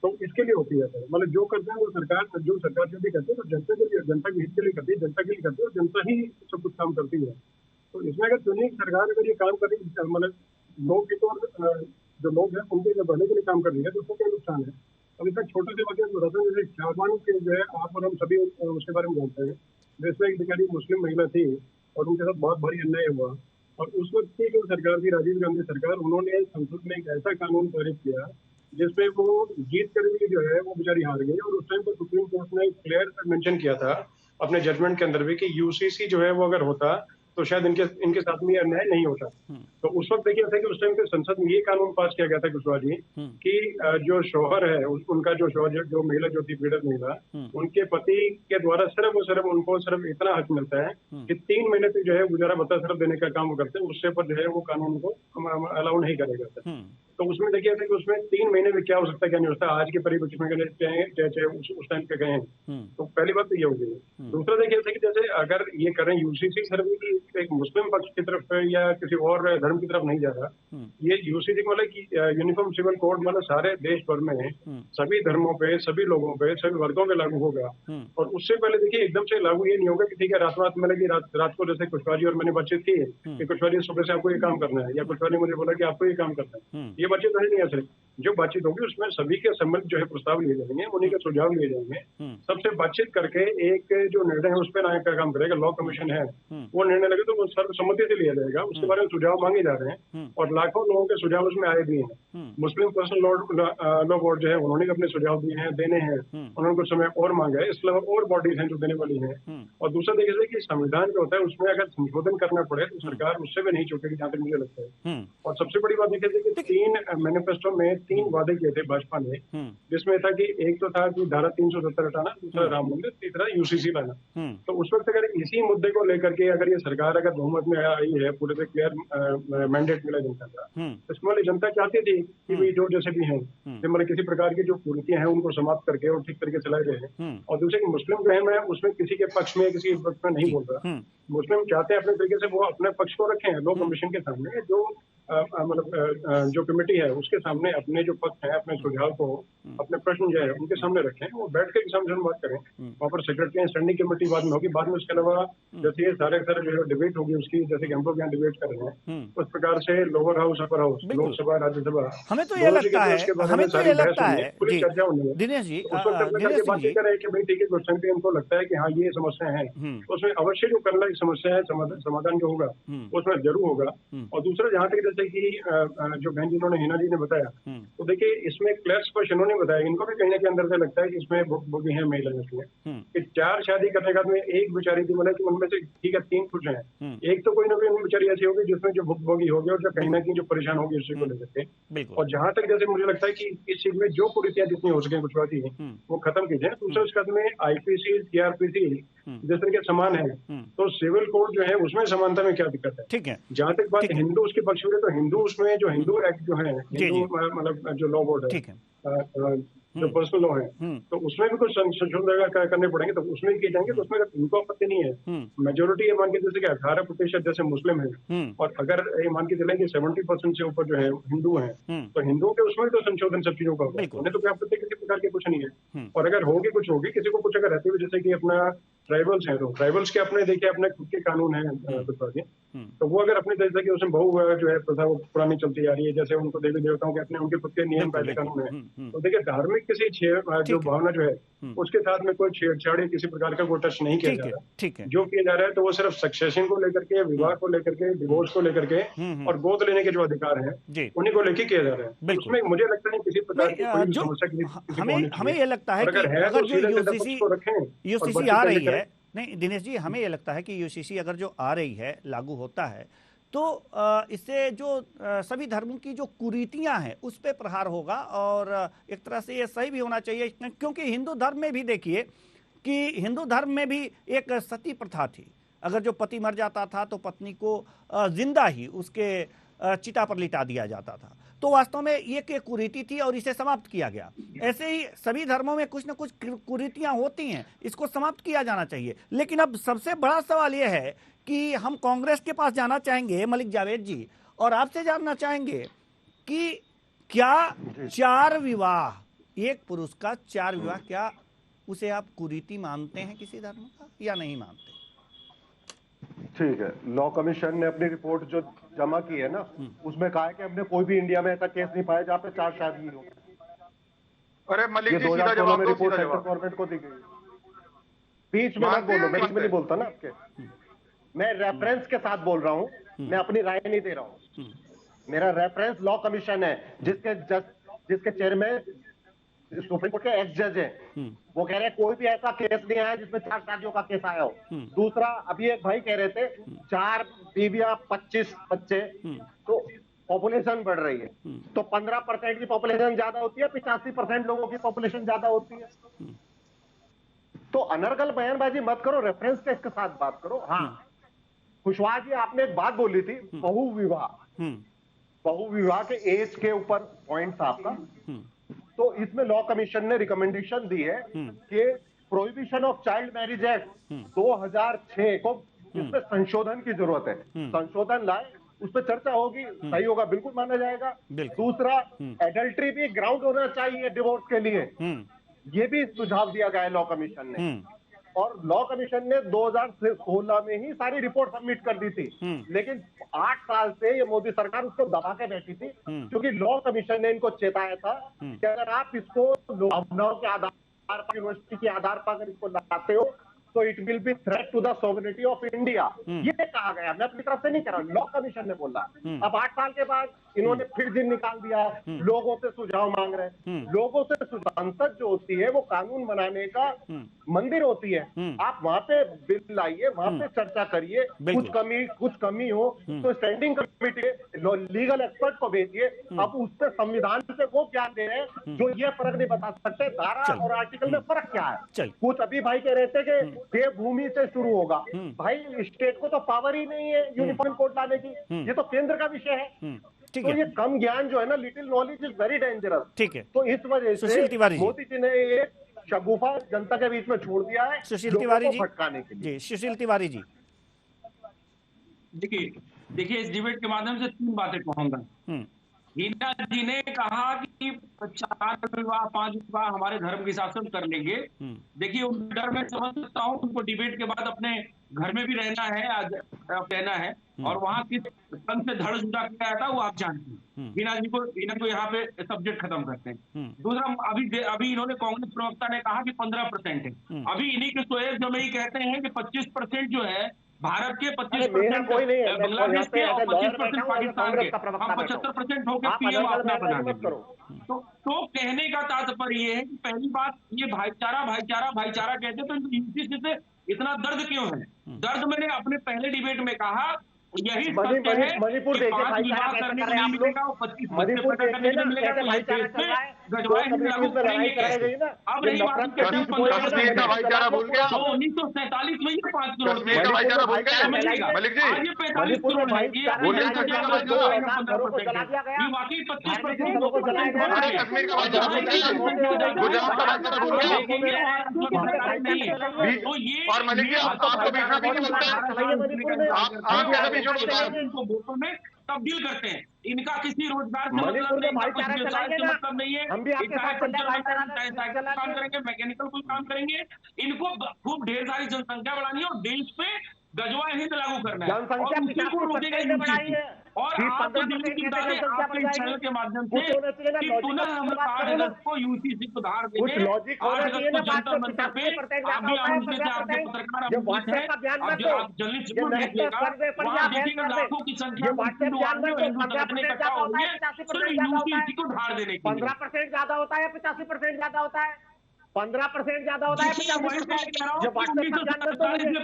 तो इसके लिए होती है। मतलब जो करते हैं वो सरकार, जो सरकार जो भी करती है तो जनता के लिए, जनता के हित के लिए करती है, जनता के लिए करती है और जनता ही सब कुछ काम करती है। तो इसमें अगर चुनी सरकार अगर ये काम कर रही है, मतलब लोग के तौर जो लोग हैं उनके बढ़ने के लिए काम कर रही है, तो उसको क्या नुकसान है। अब इसका छोटे से वजह बताता है, जैसे शाहबानों के जो है आप और हम सभी उसके बारे में जानते हैं, जिसमें एक बेचारी मुस्लिम महिला थी और उनके साथ बहुत भारी अन्याय हुआ, और उस वक्त की जो सरकार थी, राजीव गांधी सरकार, उन्होंने संसद में एक ऐसा कानून पारित किया जिसपे वो जीत कर भी जो है वो बेचारी हार गई। और उस टाइम पर सुप्रीम कोर्ट ने क्लियर मेंशन किया था अपने जजमेंट के अंदर भी कि यूसीसी जो है वो अगर होता तो शायद इनके साथ में अन्याय नहीं होता। तो उस वक्त देखिए था कि उस टाइम पे संसद में ये कानून पास किया गया था कुशवाहा जी कि जो शौहर है उनका जो शौहर, जो महिला जो थी पीड़ित महिला, उनके पति के द्वारा सिर्फ और सिर्फ उनको सिर्फ इतना हक मिलता है कि 3 महीने तक जो है गुजारा भत्ता सिर्फ देने का काम वो करते हैं, उससे पर जो है वो कानून को अलाउ नहीं करेगा। तो उसमें देखिए कि उसमें 3 महीने में क्या हो सकता है, क्या नहीं हो सकता, आज के परिप्रेक्ष्य में चाहे उस टाइम पे गए। तो पहली बात तो ये हो गई। दूसरा देखिए कि जैसे अगर ये करें यूसीसी सिर्फ एक मुस्लिम पक्ष की तरफ या किसी और धर्म की तरफ नहीं जा रहा, ये यूसीसी मतलब कि यूनिफॉर्म सिविल कोड मतलब सारे देश भर में सभी धर्मों पे, सभी लोगों पे, सभी वर्गों पे लागू होगा। और उससे पहले देखिए एकदम से लागू ये नहीं होगा कि ठीक है रात मतलब कि रात को जैसे कुशवाहा जी और मैंने बातचीत की कि कुशवाहा जी सुबह से आपको ये काम करना है, या कुशवाहा जी मुझे बोला कि आपको ये काम करना है, ये बातचीत नहीं है सिर्फ, जो बातचीत होगी उसमें सभी के सम्मिलित जो है प्रस्ताव लिए जाएंगे, उन्हीं के सुझाव लिए जाएंगे, सबसे बातचीत करके एक जो निर्णय है उस पर लाने का काम करेगा। लॉ कमीशन है वो निर्णय लगे तो वो सर्वसम्मति से लिया जाएगा, उसके बारे में सुझाव मांगे जा रहे हैं और लाखों लोगों के सुझाव उसमें आए भी हैं। मुस्लिम पर्सनल लॉ बोर्ड जो है उन्होंने अपने सुझाव दिए हैं, देने हैं, उन्होंने कुछ समय और मांगा है, इसके अलावा और बॉडीज हैं जो देने वाली हैं। और दूसरा देखिए कि संविधान जो होता है उसमें अगर संशोधन करना पड़े तो सरकार उससे भी नहीं चूकेगी, जहाँ तक मुझे लगता है। और सबसे बड़ी बात देखिए कि 3 मैनिफेस्टो में 3 वादे किए थे भाजपा ने, जिसमें था कि एक तो था कि धारा 370 हटाना, दूसरा राम मंदिर, तीसरा यूसीसी लाना। तो उस वक्त अगर इसी मुद्दे को लेकर के अगर ये सरकार अगर बहुमत में आई है, पूरे से क्लियर मैंडेट मिला जनता का, तो इसमें वाली जनता चाहती थी कि भाई जो जैसे भी हैं मतलब किसी प्रकार की जो कुरीतियां हैं उनको समाप्त करके और ठीक तरीके चलाए गए। और दूसरे की मुस्लिम जो है मैं उसमें किसी के पक्ष में किसी के पक्ष में नहीं बोल रहा, मुस्लिम चाहते हैं अपने तरीके से वो अपने पक्ष को रखें लॉ कमीशन के सामने, जो मतलब जो कमेटी है उसके सामने अपने जो पक्ष है, अपने सुझाव को, अपने प्रश्न जो है उनके सामने रखें, वो बैठ के सामने बात करें। वहाँ पर सेक्रेटरी स्टैंडिंग कमेटी बाद में होगी, बाद में उसके अलावा जैसे ये सारे जो डिबेट होगी उसकी, जैसे कि हम लोग यहाँ डिबेट कर रहे हैं उस प्रकार से lower house, upper house, Lok Sabha, Rajya Sabha, हमें तो ये लगता है पूरी चर्चा होनी दिनेश जी, उस वक्त बात ये करें कि भाई ठीक है क्वेश्चन पे उनको लगता है कि हाँ ये समस्या है, तो उसमें अवश्य जो करने की समस्या है समाधान जो होगा उसमें जरूर होगा। और दूसरा जहाँ तक जैसे कि जो बहन जिन्होंने हिना जी ने बताया, तो देखिए इसमें क्लियर स्पष्ट इन्होंने बताया, इनको भी कहीं ना कहीं अंदर से लगता है कि इसमें भोगी है महिला इसमें कि 4 शादी करने के बाद में एक बेचारी थी, मतलब कि उनमें से ठीक है 3 खुश हैं, एक तो कोई ना कोई बेचारी ऐसी होगी जिसमें जो भोगी होगी और जो कहीं ना कहीं जो परेशान होगी उसी को लेकर के। और जहां तक जैसे मुझे लगता है कि इस चीज में जो कुरीतियां जितनी हो सके कुछ बात वो खत्म की जाए। दूसरा उसके बाद में आईपीसी, सीआरपीसी जिस तरीके समान है तो सिविल कोड जो है उसमें समानता में क्या दिक्कत है। ठीक है, जहां तक बात हिंदू उसके पक्ष में, तो हिंदू उसमें जो हिंदू एक्ट जो है, हिंदू मतलब जो लॉ बोर्ड है, जो पर्सनल लॉ है, तो उसमें भी कुछ संशोधन करने पड़ेंगे, तो उसमें किए जाएंगे। तो उसमें उनको आपत्ति नहीं है, मेजोरिटी ये मान के जैसे कि 18% जैसे मुस्लिम है और अगर ये मान के चले कि 70% से ऊपर जो है हिंदू है, तो हिंदुओं के उसमें तो संशोधन सब चीजों का होगा, उन्हें तो क्या आपत्ति किसी प्रकार की कुछ नहीं है। और अगर होगी कुछ होगी, किसी को कुछ अगर रहते हुए जैसे कि अपना ट्राइबल्स है, तो ट्राइबल्स के अपने देखिए अपने खुद के कानून है, तो वो अगर अपने जैसे कि उसमें बहु जो है प्रथा वो पुरानी चलती आ रही है, जैसे उनको देवी देवताओं के अपने उनके खुद के नियम पहले कानून है, तो देखिए धार्मिक किसी जो भावना जो है उसके साथ में कोई छेड़छाड़ी किसी प्रकार का कोई टच नहीं किया जा रहा। ठीक है, जो किया जा रहा है तो वो सिर्फ सक्सेशन को लेकर के, विवाह को लेकर के, डिवोर्स को लेकर के और गोद लेने के जो अधिकार है उन्हीं को लेकर किया जा रहा है। उसमें मुझे लगता नहीं किसी प्रकार की कोई समस्या। हमें ये लगता है कि अगर जो यूसीसी आ रही है, नहीं दिनेश जी, हमें ये लगता है कि यूसीसी अगर जो आ रही है, लागू होता है, तो इससे जो सभी धर्मों की जो कुरीतियां हैं उस पर प्रहार होगा और एक तरह से ये सही भी होना चाहिए, क्योंकि हिंदू धर्म में भी देखिए कि हिंदू धर्म में भी एक सती प्रथा थी। अगर जो पति मर जाता था तो पत्नी को जिंदा ही उसके चिता पर लिटा दिया जाता था, तो वास्तव में ये कुरीति थी और इसे समाप्त किया गया। ऐसे ही सभी धर्मों में कुछ न कुछ कुरीतियां होती हैं, इसको समाप्त किया जाना चाहिए। लेकिन अब सबसे बड़ा सवाल यह है कि हम कांग्रेस के पास जाना चाहेंगे मलिक जावेद जी, और आपसे जानना चाहेंगे कि क्या 4 विवाह, एक पुरुष का 4 विवाह, क्या उसे आप कुरीति मानते हैं किसी धर्म का या नहीं मानते? ठीक है, लॉ कमीशन ने अपनी रिपोर्ट जो जमा की है ना, उसमें कहा है कि हमने कोई भी इंडिया में ऐसा केस नहीं पाया जहाँ पे 4 शादी हो। अरे मलिक जी सीधा जवाब दो, रिपोर्ट सेंट्रल गवर्नमेंट को दी गई। बीच में मत बोलो, मैं बीच में नहीं बोलता ना आपके, मैं रेफरेंस के साथ बोल रहा हूँ, मैं अपनी राय नहीं दे रहा हूँ। मेरा रेफरेंस लॉ कमीशन है जिसके चेयरमैन सुप्रीम कोर्ट के एक्स जज है, वो कह रहे हैं कोई भी ऐसा केस नहीं आया जिसमें 4 शादियों का केस आया हो। दूसरा, अभी एक भाई कह रहे थे 4 बीवियां 25 बच्चे, तो पॉपुलेशन बढ़ रही है, तो 15% की पॉपुलेशन ज्यादा होती है, 85% लोगों की पॉपुलेशन ज्यादा होती है। तो अनर्गल बयानबाजी मत करो, रेफरेंस के इसके साथ बात करो। हाँ, कुशवाहा जी आपने एक बात बोली थी, बहुविवाह के एज के ऊपर पॉइंट था आपका, तो इसमें लॉ कमीशन ने रिकमेंडेशन दी है कि prohibition of child marriage act 2006 को इसमें संशोधन की जरूरत है, संशोधन लाए, उस पर चर्चा होगी, सही होगा, बिल्कुल माना जाएगा। दूसरा, एडल्ट्री भी ग्राउंड होना चाहिए डिवोर्स के लिए, ये भी सुझाव दिया गया है लॉ कमीशन ने। और लॉ कमीशन ने 2016 में ही सारी रिपोर्ट सबमिट कर दी थी, लेकिन 8 साल से ये मोदी सरकार उसको दबा के बैठी थी, क्योंकि लॉ कमीशन ने इनको चेताया था कि अगर आप इसको भावनाओं के आधार पर, यूनिवर्सिटी के आधार पर अगर इसको लाते हो तो it will be threat to the sovereignty of India. ये कहा गया, मैं अपनी तरफ से नहीं कह रहा, लॉ कमीशन ने बोला। अब 8 साल के बाद इन्होंने फिर दिन निकाल दिया, लोगों से सुझाव मांग रहे हैं। लोगों से संसद जो होती है वो कानून बनाने का मंदिर होती है, आप वहां पे बिल लाइए, वहां पे चर्चा करिए, कुछ कमी हो तो स्टैंडिंग कमेटी लीगल एक्सपर्ट को भेजिए। अब उससे संविधान से वो ज्ञान दे रहे हैं जो ये फर्क नहीं बता सकते धारा और आर्टिकल में फर्क क्या है। कुछ अभी भाई कह रहे थे कि देवभूमि से शुरू होगा, भाई स्टेट को तो पावर ही नहीं है यूनिफॉर्म कोड लाने की, ये तो केंद्र का विषय है। तो ये कम ज्ञान जो है ना, little knowledge is very dangerous. ठीक है, तो इस वजह सुशील तिवारी से मोदी जी ने ये शगुफा जनता के बीच में छोड़ दिया है सुशील तिवारी जी भटकाने के लिए। जी सुशील तिवारी जी देखिए इस डिबेट के माध्यम से 3 बातें कहूंगा। हिना जी ने कहा कि 4 विवाह 5 विवाह हमारे धर्म के हिसाब से हम कर लेंगे। देखिए उन डर में समझ सकता हूँ, उनको डिबेट के बाद अपने घर में भी रहना है, आज रहना है, और वहाँ किस संघ से धड़ जुड़ा किया जाता है वो आप जानते हैं। हिना को यहाँ पे सब्जेक्ट खत्म करते हैं। दूसरा, अभी इन्होंने कांग्रेस प्रवक्ता ने कहा कि 15% है। अभी इन्हीं के सोएब जो में कहते हैं कि 25% जो है भारत के, 25% बांग्लादेश के और 25% पाकिस्तान के, हम 75% होकर पीएम अपना बनाएंगे। तो कहने का तात्पर्य ये है कि पहली बात, ये भाईचारा कहते तो यूसीसी से इतना दर्द क्यों है? दर्द मैंने अपने पहले डिबेट में कहा, यही सत्य है कि 5 विवाह करने को नहीं मिलेगा और 25 बच्चे पैदा करने को मिलेगा, तो ये देश में गजवाई हिंद लागू करेंगे कैसे? अब रही बात कश्मीर का भाईचारा भूल गया, तो 1947 में ये 5 करोड़ कश्मीर का भाईचारा भूल गया मलिक जी, आज ये 45 करोड़ है। ये वाकई 25% कश्मीर का भाईचारा भूल गया, गुजरात का भाईचारा भूल गया। और मलिक जी आपको बीच में भी नहीं बोलते, आप कैसे इनको वोटों में तब्दील करते हैं। इनका किसी रोजगार से मतलब नहीं, कुछ व्यवसाय से मतलब नहीं है। काम करेंगे, मैकेनिकल कोई काम करेंगे, इनको खूब ढेर सारी जनसंख्या बढ़ानी है और देश पे गजवाए हिंद लागू करना है, और उसी को रोकेगा यूसीसी। और आप तो दिल्ली की बातें आपके चैनल के माध्यम से कि पुनः हम 8 अगस्त को यूसीसी को धार देंगे, 8 अगस्त को जंतर मंतर पे आप भी आमंत्रित है, आपके पत्रकार आमंत्रित है, आप जर्नलिस्ट जरूर देखिएगा, वहाँ देखिएगा लाखों की संख्या में हिंदू आदमी और हिंदू संगठन इकट्ठा होंगे सिर्फ यूसीसी को धार देने के लिए। 15% ज्यादा होता है, 85% ज्यादा होता है, 15% ज्यादा होता है, 85% ज्यादा होता है, 85%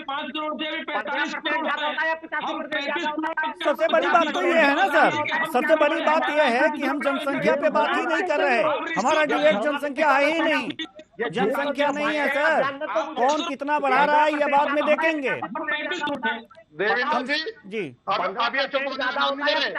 सबसे बड़ी बात तो ये है ना सर, सबसे बड़ी बात ये है कि हम जनसंख्या पे बात ही नहीं कर रहे। हमारा जो एक जनसंख्या है ही नहीं, जनसंख्या नहीं है सर। कौन कितना बढ़ा रहा है ये बाद में देखेंगे। देवेंद्र जी आप ये चुप होने का नाम नहीं ले रहे।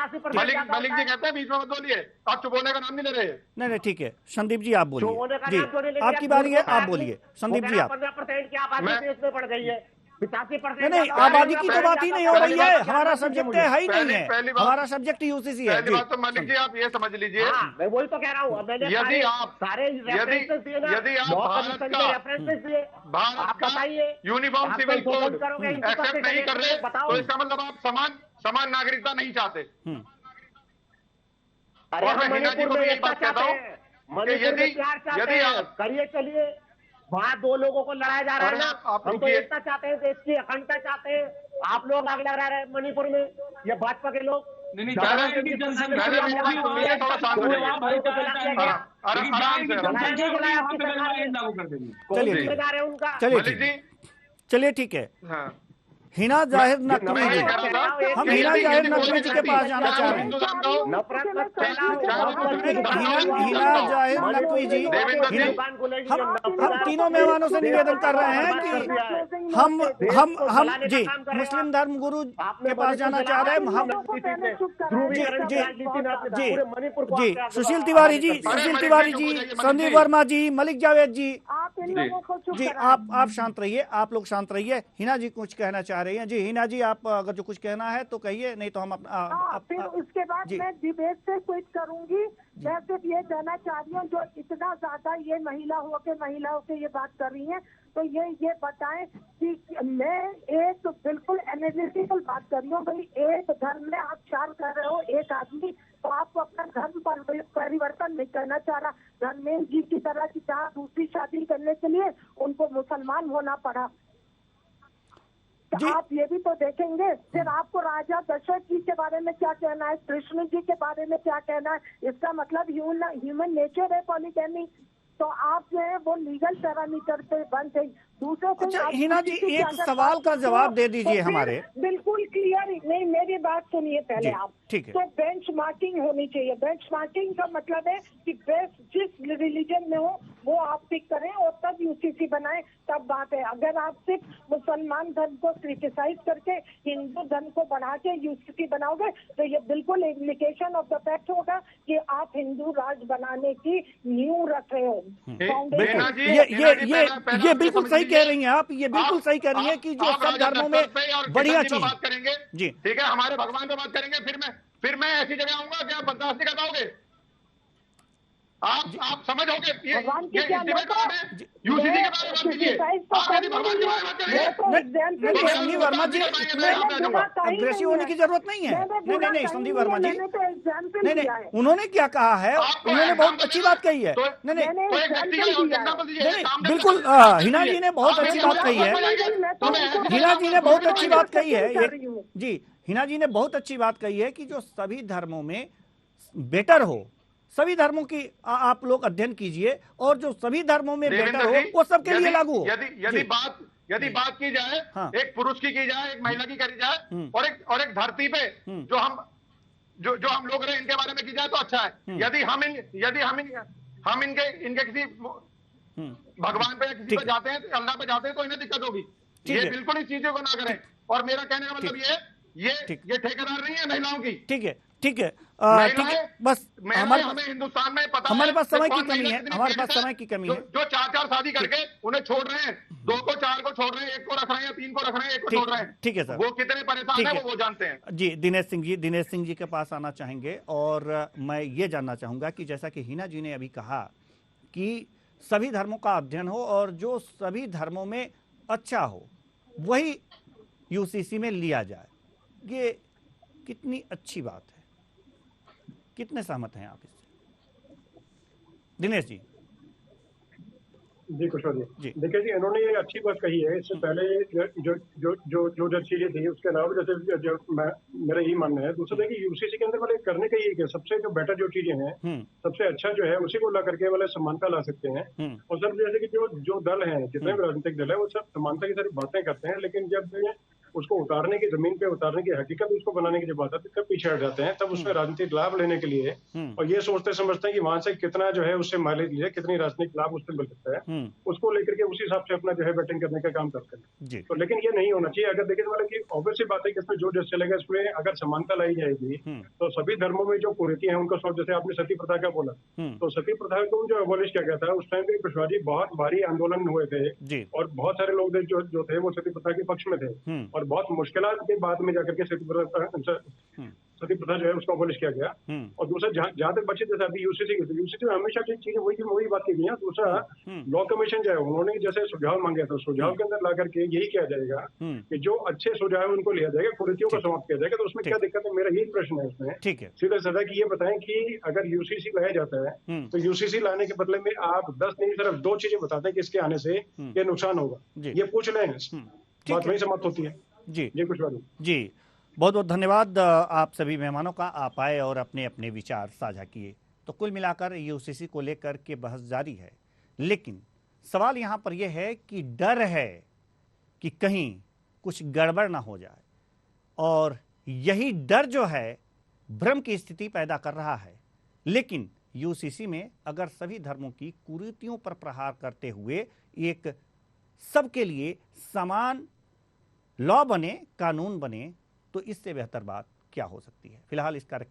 मलिक जी कहते हैं बीच में मत बोलिए, आप चुप होने का नाम नहीं ले रहे। नहीं ठीक है, संदीप जी आप बोलिए। जी आपकी बारी है, आप बोलिए संदीप जी। आप 15% की आबादी देश में बढ़ गई है, 85% नहीं, आबादी की तो बात ही नहीं हो रही है। हमारा सब्जेक्ट है ही नहीं है, हमारा सब्जेक्ट यूसीसी है। पहली बात तो मलिक जी आप ये समझ लीजिए, मैं वही तो कह रहा हूँ, यदि आप भारत का यूनिफॉर्म सिविल कोड एक्सेप्ट नहीं कर रहे तो इसका मतलब आप समान नागरिकता नहीं चाहते। और मैं हिना जी को भी एक बात कहता हूँ कि यदि आप करिए, चलिए, वहाँ 2 लोगों को लड़ाया जा रहा है ना, हम तो एकता चाहते हैं, देश की अखंडता चाहते हैं। आप लोग आग लगा रहे हैं मणिपुर में, ये भाजपा के लोग चलिए ठीक है। हिना जाहिर नकवी जी, हम हिना जाहिर नकवी जी के पास जाना चाह रहे हैं। हिना जाहिर नकवी जी, हम तीनों मेहमानों से निवेदन कर रहे हैं कि हम जी मुस्लिम धर्म गुरु के पास जाना चाह रहे हैं। हम जी सुशील तिवारी जी, संदीप वर्मा जी, मलिक जावेद जी, आप शांत रहिए, आप लोग शांत रहिए। हिना जी कुछ कहना चाह रही हैं। जी हिना जी, आप अगर जो कुछ कहना है तो कहिए, नहीं तो हम फिर उसके बाद मैं डिबेट से क्विट करूंगी। मैं सिर्फ ये कहना चाह रही हूँ, जो इतना ज्यादा ये महिलाओं के ये बात कर रही हैं, तो ये बताएं कि मैं एक बिल्कुल एनालिटिकल बात कर रही हूँ। भाई एक धर्म में आप 4 कर रहे हो, एक आदमी, तो आपको अपना धर्म परिवर्तन नहीं करना चाह रहा। धर्मेंद्र जी की तरह की जहाँ दूसरी शादी करने के लिए उनको मुसलमान होना पड़ा, तो आप ये भी तो देखेंगे। फिर आपको राजा दशरथ जी के बारे में क्या कहना है, कृष्ण जी के बारे में क्या कहना है? इसका मतलब ह्यूमन नेचर है पॉलीगैमी। तो आप जो है वो लीगल पैरामीटर पे बन गई। दूसरे से अच्छा हिना जी, एक सवाल का जवाब दे दीजिए हमारे। बिल्कुल क्लियर नहीं, मेरी बात सुनिए पहले आप। ठीक है। तो बेंच मार्किंग होनी चाहिए। बेंच मार्किंग का मतलब है कि बेस्ट जिस रिलीजन में हो वो आप पिक करें और तब यूसीसी बनाएं, तब बात है। अगर आप सिर्फ मुसलमान धर्म को क्रिटिसाइज करके हिंदू धर्म को बढ़ा के यूसीसी बनाओगे तो ये बिल्कुल इंडिकेशन ऑफ द फैक्ट होगा कि आप हिंदू राज बनाने की नींव रख रहे हो। ये बिल्कुल सही कह रही हैं आप, ये बिल्कुल सही कह रही हैं कि जो सब धर्मों में बढ़िया चीज बात करेंगे जी, ठीक है, हमारे भगवान पे बात करेंगे, फिर मैं ऐसी जगह आऊंगा कि आप बर्दाश्त नहीं कर पाओगे। आप समझोगे यूसीसी के बारे में बात कीजिए। संदीप वर्मा जी, अग्रेसिव होने की जरूरत नहीं है। नहीं संदीप वर्मा जी, नहीं उन्होंने क्या कहा है, उन्होंने बहुत अच्छी बात कही है। नहीं बिल्कुल, हिना जी ने बहुत अच्छी बात कही है। हिना जी ने बहुत अच्छी बात कही है जी, हिना जी ने बहुत अच्छी बात कही है कि जो सभी धर्मों में बेटर हो, सभी धर्मों की आप लोग अध्ययन कीजिए और जो सभी धर्मों में बेटर हो वो सबके लिए लागू हो। यदि बात की जाए, हाँ। एक पुरुष की जाए, एक महिला की करी जाए और एक धरती पे जो हम लोग रहे इनके बारे में की जाए तो अच्छा है। यदि हम इनके किसी भगवान पे किसी पे जाते हैं, अल्लाह पे जाते हैं तो इन्हें दिक्कत होगी। ये बिल्कुल इस चीजों को ना करें। और मेरा कहने का मतलब ये ठेकेदार नहीं है महिलाओं की। ठीक है बस हमें हिंदुस्तान में पता हमारे पास समय की कमी है, हमारे पास समय की कमी है। जो 4 शादी करके उन्हें छोड़ रहे हैं, 2 को 4 को छोड़ रहे हैं, 1 को रख रहे हैं, 3 को रख रहे हैं, 1 को छोड़ रहे हैं। ठीक है सर, वो कितने परेशान है वो जानते हैं जी। दिनेश सिंह जी के पास आना चाहेंगे और मैं ये जानना चाहूंगा कि जैसा कि हिना जी ने अभी कहा कि सभी धर्मों का अध्ययन हो और जो सभी धर्मों में अच्छा हो वही यूसीसी में लिया जाए, ये कितनी अच्छी बात है, कितने सहमत हैं आप इससे? दिनेश जी। जी कुशल जी, देखिए जी, इन्होंने ये अच्छी बात कही है। इससे पहले जो चीजें थी उसके अलावा जैसे जो मेरा यही मानना है। दूसरा देखिए यूसीसी के अंदर वाले करने का ये सबसे जो बेटर जो चीजें हैं, सबसे अच्छा जो है उसी को ला करके वाले समानता ला सकते हैं। और सब जैसे कि जो दल हैं, जितने भी राजनीतिक दल है, वो सब समानता की सारी बातें करते हैं, लेकिन जब उसको उतारने की, जमीन पे उतारने की, हकीकत उसको बनाने की जब बात आती है तब पीछे हट जाते हैं। तब उसमें राजनीतिक लाभ लेने के लिए और ये सोचते समझते हैं कि वहां से कितना जो है उससे माइलेज लिया, कितनी राजनीतिक लाभ उससे मिल सकता है, उसको लेकर के उसी हिसाब से अपना जो है बैटिंग करने का काम करते हैं। तो लेकिन ये नहीं होना चाहिए। अगर देखिए वाले की ऑब्वियसली बात है कि इसमें जो चलेगा, इसमें अगर समानता लाई जाएगी तो सभी धर्मों में जो कुरीतियां हैं उनको सब, जैसे आपने सती प्रथा का बोला, तो सती प्रथा को जो अबॉलिश किया गया था उस टाइम पे कुशवाहा जी बहुत भारी आंदोलन हुए थे और बहुत सारे लोग जो थे वो सती प्रथा के पक्ष में थे और बहुत मुश्किल के बाद में जाकर के सती प्रथा जो है उसको अबॉलिश किया गया। और दूसरा जहां तक बचे, जैसे अभी यूसीसी में हमेशा चीजें वही बात की गई है। दूसरा लॉ कमीशन जो है उन्होंने जैसे सुझाव मांगे थे, सुझाव के अंदर ला करके यही किया जाएगा कि जो अच्छे सुझाव है उनको लिया जाएगा, कुरीतियों को समाप्त किया जाएगा। तो उसमें क्या दिक्कत है, मेरा यही प्रश्न है उसमें सीधा साधा कि ये बताएं कि अगर यूसीसी लाया जाता है तो यूसीसी लाने के बदले में आप 10 नहीं सिर्फ 2 चीजें बताते हैं कि इसके आने से ये नुकसान होगा, ये पूछ लें, बात वही समाप्त होती है। जी कुशवाहा जी, बहुत बहुत धन्यवाद आप सभी मेहमानों का, आप आए और अपने अपने विचार साझा किए। तो कुल मिलाकर यूसीसी को लेकर के बहस जारी है, लेकिन सवाल यहाँ पर यह है कि डर है कि कहीं कुछ गड़बड़ ना हो जाए और यही डर जो है भ्रम की स्थिति पैदा कर रहा है। लेकिन यूसीसी में अगर सभी धर्मों की कुरीतियों पर प्रहार करते हुए एक सबके लिए समान लॉ बने, कानून बने, तो इससे बेहतर बात क्या हो सकती है। फिलहाल इस कार्यक्रम